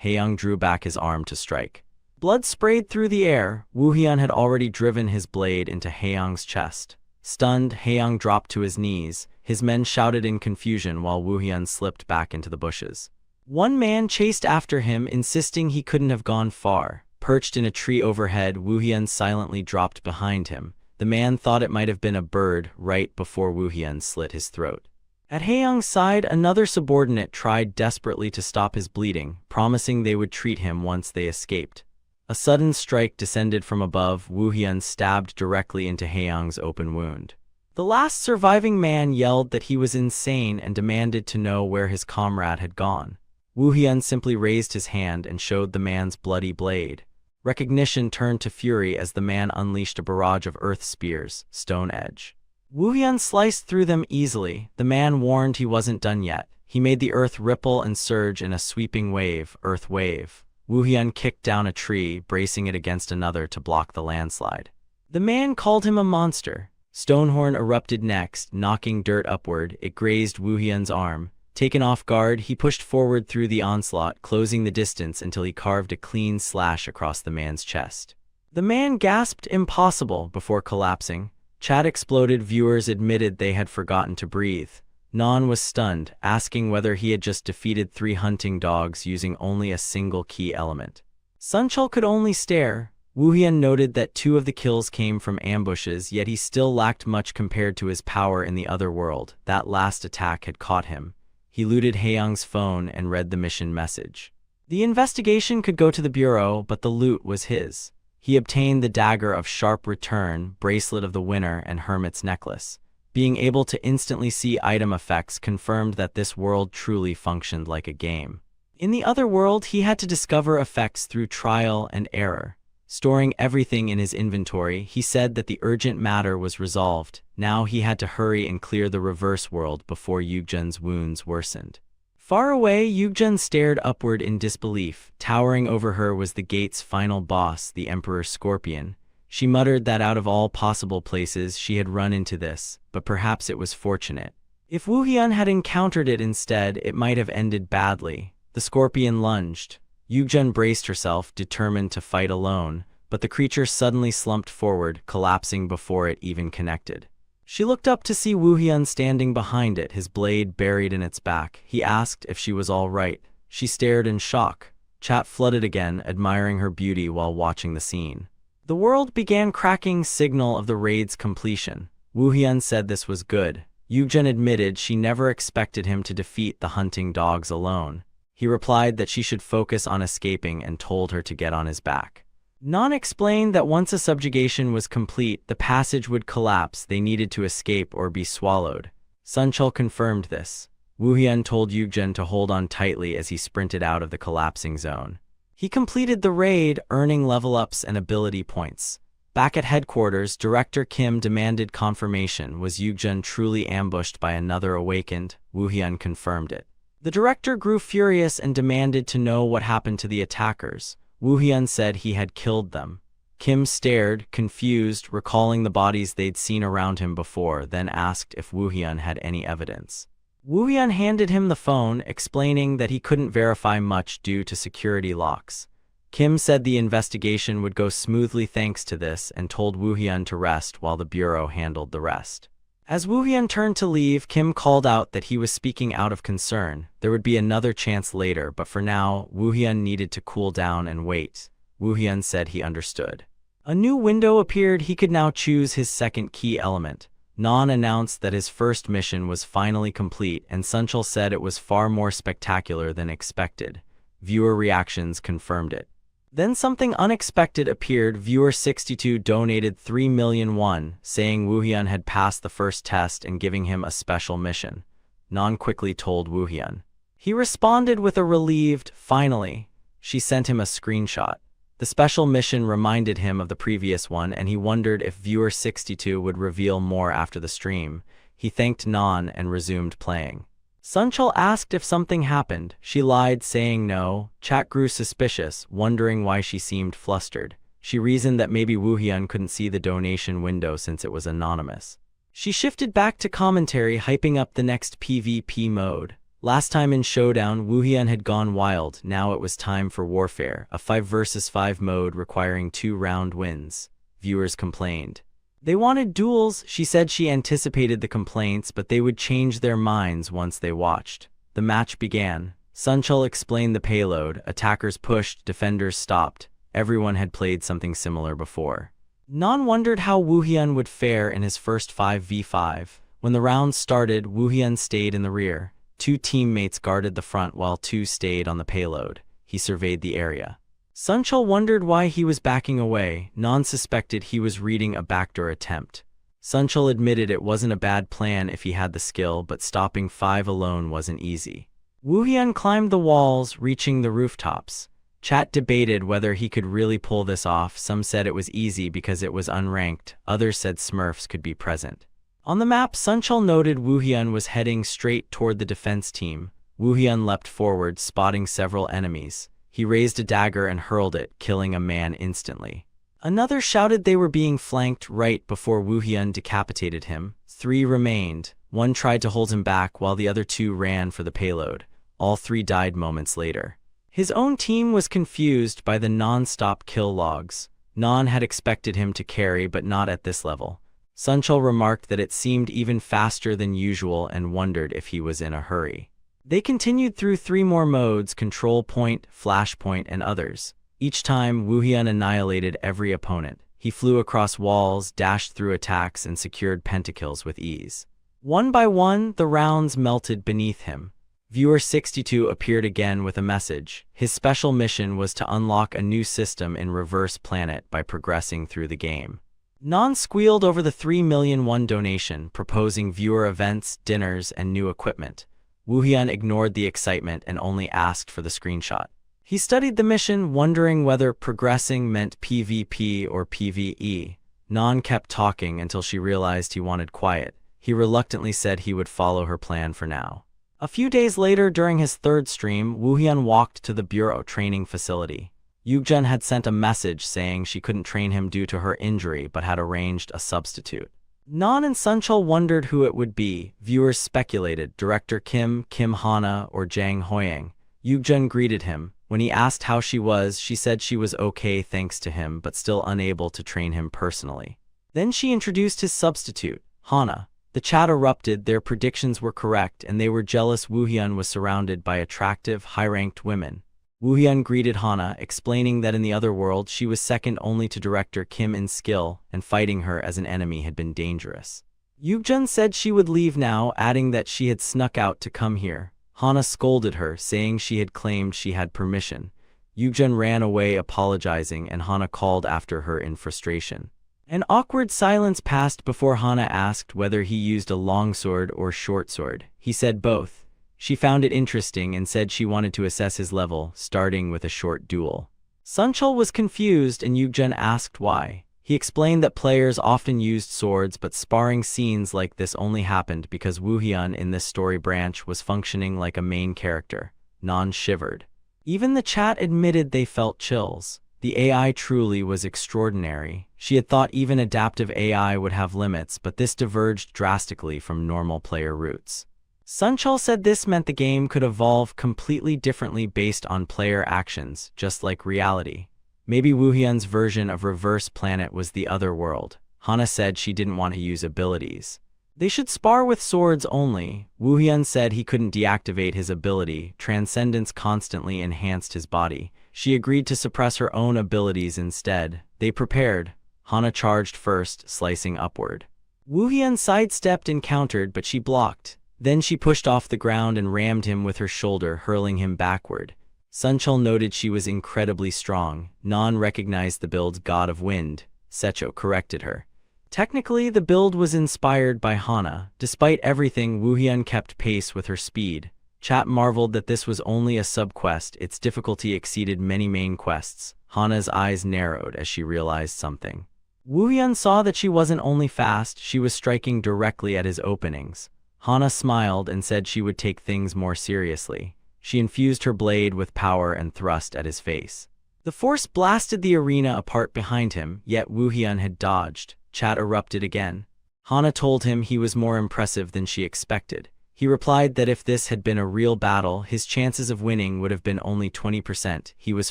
Speaker 1: Haeyang drew back his arm to strike. Blood sprayed through the air. Woohyun had already driven his blade into Haeyang's chest. Stunned, Haeyang dropped to his knees. His men shouted in confusion while Woohyun slipped back into the bushes. One man chased after him, insisting he couldn't have gone far. Perched in a tree overhead, Woohyun silently dropped behind him. The man thought it might have been a bird right before Woohyun slit his throat. At Haeyang's side, another subordinate tried desperately to stop his bleeding, promising they would treat him once they escaped. A sudden strike descended from above. Woohyun stabbed directly into Haeyang's open wound. The last surviving man yelled that he was insane and demanded to know where his comrade had gone. Woohyun simply raised his hand and showed the man's bloody blade. Recognition turned to fury as the man unleashed a barrage of earth spears, stone edge. Woohyun sliced through them easily. The man warned he wasn't done yet. He made the earth ripple and surge in a sweeping wave, earth wave. Woohyun kicked down a tree, bracing it against another to block the landslide. The man called him a monster. Stonehorn erupted next, knocking dirt upward. It grazed Woohyun's arm. Taken off guard, he pushed forward through the onslaught, closing the distance until he carved a clean slash across the man's chest. The man gasped impossible before collapsing. Chat exploded. Viewers admitted they had forgotten to breathe. Non was stunned, asking whether he had just defeated 3 hunting dogs using only a single key element. Sunchul could only stare. Woohyun noted that 2 of the kills came from ambushes, yet he still lacked much compared to his power in the other world. That last attack had caught him. He looted Haeyang's phone and read the mission message. The investigation could go to the bureau, but the loot was his. He obtained the dagger of sharp return, bracelet of the winner, and hermit's necklace. Being able to instantly see item effects confirmed that this world truly functioned like a game. In the other world, he had to discover effects through trial and error. Storing everything in his inventory, he said that the urgent matter was resolved. Now he had to hurry and clear the reverse world before Yukjun's wounds worsened. Far away, Yukjun stared upward in disbelief. Towering over her was the gate's final boss, the Emperor Scorpion. She muttered that out of all possible places she had run into this, but perhaps it was fortunate. If Woohyun had encountered it instead, it might have ended badly. The Scorpion lunged. Yukjun braced herself, determined to fight alone, but the creature suddenly slumped forward, collapsing before it even connected. She looked up to see Woohyun standing behind it, his blade buried in its back. He asked if she was all right. She stared in shock. Chat flooded again, admiring her beauty while watching the scene. The world began cracking, signal of the raid's completion. Woohyun said this was good. Yukjun admitted she never expected him to defeat the hunting dogs alone. He replied that she should focus on escaping and told her to get on his back. Non explained that once a subjugation was complete, the passage would collapse. They needed to escape or be swallowed. Sunchul confirmed this. Woo-hyun told Yukjun to hold on tightly as he sprinted out of the collapsing zone. He completed the raid, earning level-ups and ability points. Back at headquarters, Director Kim demanded confirmation. Was Yukjun truly ambushed by another awakened? Woo-hyun confirmed it. The director grew furious and demanded to know what happened to the attackers. Woo-hyun said he had killed them. Kim stared, confused, recalling the bodies they'd seen around him before, then asked if Woo-hyun had any evidence. Woo-hyun handed him the phone, explaining that he couldn't verify much due to security locks. Kim said the investigation would go smoothly thanks to this and told Woo-hyun to rest while the bureau handled the rest. As Woo-hyun turned to leave, Kim called out that he was speaking out of concern. There would be another chance later, but for now, Woo-hyun needed to cool down and wait. Woo-hyun said he understood. A new window appeared. He could now choose his second key element. Non announced that his first mission was finally complete, and Sunchul said it was far more spectacular than expected. Viewer reactions confirmed it. Then something unexpected appeared. Viewer 62 donated 3 million won, saying Woo-hyun had passed the first test and giving him a special mission. Non quickly told Woo-hyun. He responded with a relieved, "Finally." She sent him a screenshot. The special mission reminded him of the previous one, and he wondered if Viewer 62 would reveal more after the stream. He thanked Non and resumed playing. Sunchul asked if something happened. She lied, saying no. Chat grew suspicious, wondering why she seemed flustered. She reasoned that maybe Woo-hyun couldn't see the donation window since it was anonymous. She shifted back to commentary, hyping up the next PvP mode. Last time in Showdown, Woo-hyun had gone wild. Now it was time for Warfare, a 5 vs 5 mode requiring 2-round wins. Viewers complained. They wanted duels. She said she anticipated the complaints, but they would change their minds once they watched. The match began. Sunchul explained the payload. Attackers pushed, defenders stopped. Everyone had played something similar before. Non wondered how Woo-hyun would fare in his first 5v5. When the rounds started, Woo-hyun stayed in the rear. 2 teammates guarded the front while 2 stayed on the payload. He surveyed the area. Sunchul wondered why he was backing away. Non suspected he was reading a backdoor attempt. Sunchul admitted it wasn't a bad plan if he had the skill, but stopping 5 alone wasn't easy. Woo-hyun climbed the walls, reaching the rooftops. Chat debated whether he could really pull this off. Some said it was easy because it was unranked. Others said Smurfs could be present. On the map, Sunchul noted Woo-hyun was heading straight toward the defense team. Woo-hyun leapt forward, spotting several enemies. He raised a dagger and hurled it, killing a man instantly. Another shouted they were being flanked right before Woo-hyun decapitated him. 3 remained. 1 tried to hold him back while the other 2 ran for the payload. All 3 died moments later. His own team was confused by the non-stop kill logs. Non had expected him to carry, but not at this level. Sunchul remarked that it seemed even faster than usual and wondered if he was in a hurry. They continued through 3 more modes: Control Point, Flashpoint, and others. Each time, Woo-hyun annihilated every opponent. He flew across walls, dashed through attacks, and secured pentakills with ease. One by one, the rounds melted beneath him. Viewer 62 appeared again with a message. His special mission was to unlock a new system in Reverse Planet by progressing through the game. Non squealed over the 3 million won donation, proposing viewer events, dinners, and new equipment. Woo-hyun ignored the excitement and only asked for the screenshot. He studied the mission, wondering whether progressing meant PvP or PvE. Non kept talking until she realized he wanted quiet. He reluctantly said he would follow her plan for now. A few days later, during his 3rd stream, Woo-hyun walked to the bureau training facility. Yukjun had sent a message saying she couldn't train him due to her injury but had arranged a substitute. Non and Sunchul wondered who it would be. Viewers speculated: Director Kim, Kim Hana, or Jang Hoyang. Yukjun greeted him. When he asked how she was, she said she was okay thanks to him but still unable to train him personally. Then she introduced his substitute, Hana. The chat erupted. Their predictions were correct and they were jealous. Woo-hyun was surrounded by attractive, high-ranked women. Woo-hyun greeted Hana, explaining that in the other world she was second only to Director Kim in skill, and fighting her as an enemy had been dangerous. Yukjun said she would leave now, adding that she had snuck out to come here. Hana scolded her, saying she had claimed she had permission. Yukjun ran away apologizing, and Hana called after her in frustration. An awkward silence passed before Hana asked whether he used a longsword or short sword. He said both. She found it interesting and said she wanted to assess his level, starting with a short duel. Sunchul was confused and Yukjun asked why. He explained that players often used swords, but sparring scenes like this only happened because Woohyun in this story branch was functioning like a main character. Non shivered. Even the chat admitted they felt chills. The AI truly was extraordinary. She had thought even adaptive AI would have limits, but this diverged drastically from normal player routes. Sunchul said this meant the game could evolve completely differently based on player actions, just like reality. Maybe Woohyun's version of Reverse Planet was the other world. Hana said she didn't want to use abilities. They should spar with swords only. Woohyun said he couldn't deactivate his ability. Transcendence constantly enhanced his body. She agreed to suppress her own abilities instead. They prepared. Hana charged first, slicing upward. Woohyun sidestepped and countered, but she blocked. Then she pushed off the ground and rammed him with her shoulder, hurling him backward. Sunchul noted she was incredibly strong. Non recognized the build's god of wind. Secho corrected her. Technically, the build was inspired by Hana. Despite everything, Woohyun kept pace with her speed. Chat marveled that this was only a sub-quest. Its difficulty exceeded many main quests. Hana's eyes narrowed as she realized something. Woohyun saw that she wasn't only fast, she was striking directly at his openings. Hana smiled and said she would take things more seriously. She infused her blade with power and thrust at his face. The force blasted the arena apart behind him, yet Woohyun had dodged. Chat erupted again. Hana told him he was more impressive than she expected. He replied that if this had been a real battle, his chances of winning would have been only 20%. He was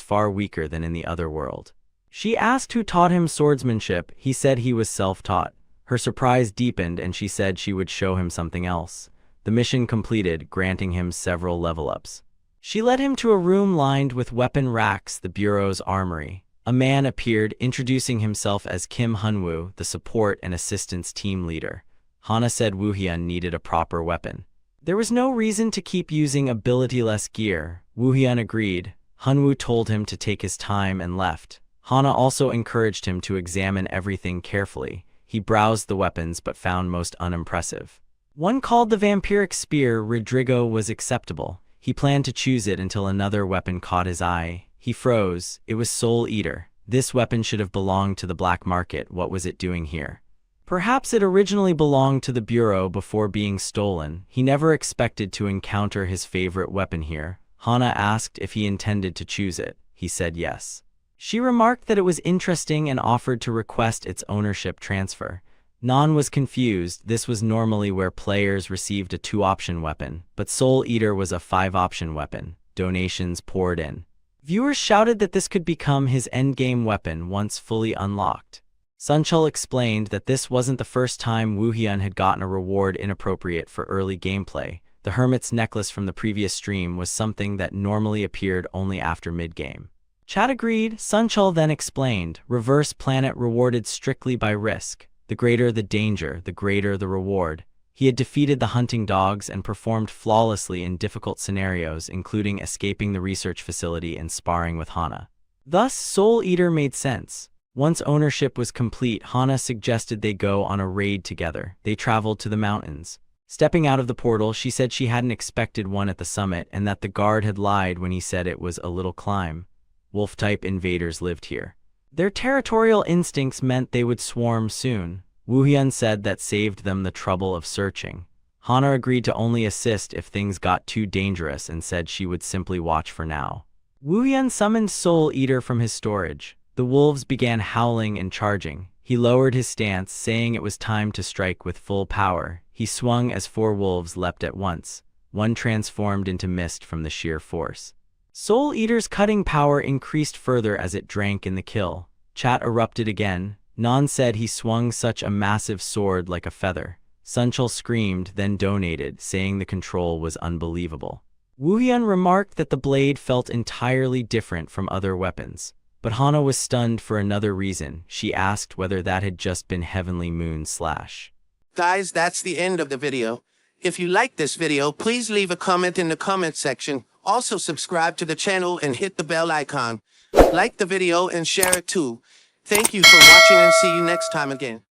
Speaker 1: far weaker than in the other world. She asked who taught him swordsmanship. He said he was self-taught. Her surprise deepened and she said she would show him something else. The mission completed, granting him several level-ups. She led him to a room lined with weapon racks, the Bureau's armory. A man appeared, introducing himself as Kim Hunwoo, the support and assistance team leader. Hana said Woohyun needed a proper weapon. There was no reason to keep using ability-less gear. Woohyun agreed. Hunwoo told him to take his time and left. Hana also encouraged him to examine everything carefully. He browsed the weapons but found most unimpressive. One called the vampiric spear Rodrigo was acceptable. He planned to choose it until another weapon caught his eye. He froze. It was Soul Eater. This weapon should have belonged to the black market. What was it doing here? Perhaps it originally belonged to the Bureau before being stolen. He never expected to encounter his favorite weapon here. Hana asked if he intended to choose it. He said yes. She remarked that it was interesting and offered to request its ownership transfer. Non was confused. This was normally where players received a 2-option weapon, but Soul Eater was a 5-option weapon. Donations poured in. Viewers shouted that this could become his endgame weapon once fully unlocked. Sunchul explained that this wasn't the first time Woohyun had gotten a reward inappropriate for early gameplay. The Hermit's necklace from the previous stream was something that normally appeared only after mid-game. Chat agreed. Sunchul then explained, Reverse Planet rewarded strictly by risk. The greater the danger, the greater the reward. He had defeated the hunting dogs and performed flawlessly in difficult scenarios, including escaping the research facility and sparring with Hana. Thus, Soul Eater made sense. Once ownership was complete, Hana suggested they go on a raid together. They traveled to the mountains. Stepping out of the portal, she said she hadn't expected one at the summit and that the guard had lied when he said it was a little climb. Wolf-type invaders lived here. Their territorial instincts meant they would swarm soon. Woohyun said that saved them the trouble of searching. Hana agreed to only assist if things got too dangerous and said she would simply watch for now. Woohyun summoned Soul Eater from his storage. The wolves began howling and charging. He lowered his stance, saying it was time to strike with full power. He swung as 4 wolves leapt at once. One transformed into mist from the sheer force. Soul Eater's cutting power increased further as it drank in the kill. Chat erupted again. Non said he swung such a massive sword like a feather. Sunchul screamed, then donated, saying the control was unbelievable. Woohyun remarked that the blade felt entirely different from other weapons. But Hana was stunned for another reason. She asked whether that had just been Heavenly Moon /
Speaker 2: Guys, that's the end of the video. If you liked this video, please leave a comment in the comment section. Also subscribe to the channel and hit the bell icon. Like the video and share it too. Thank you for watching and see you next time again.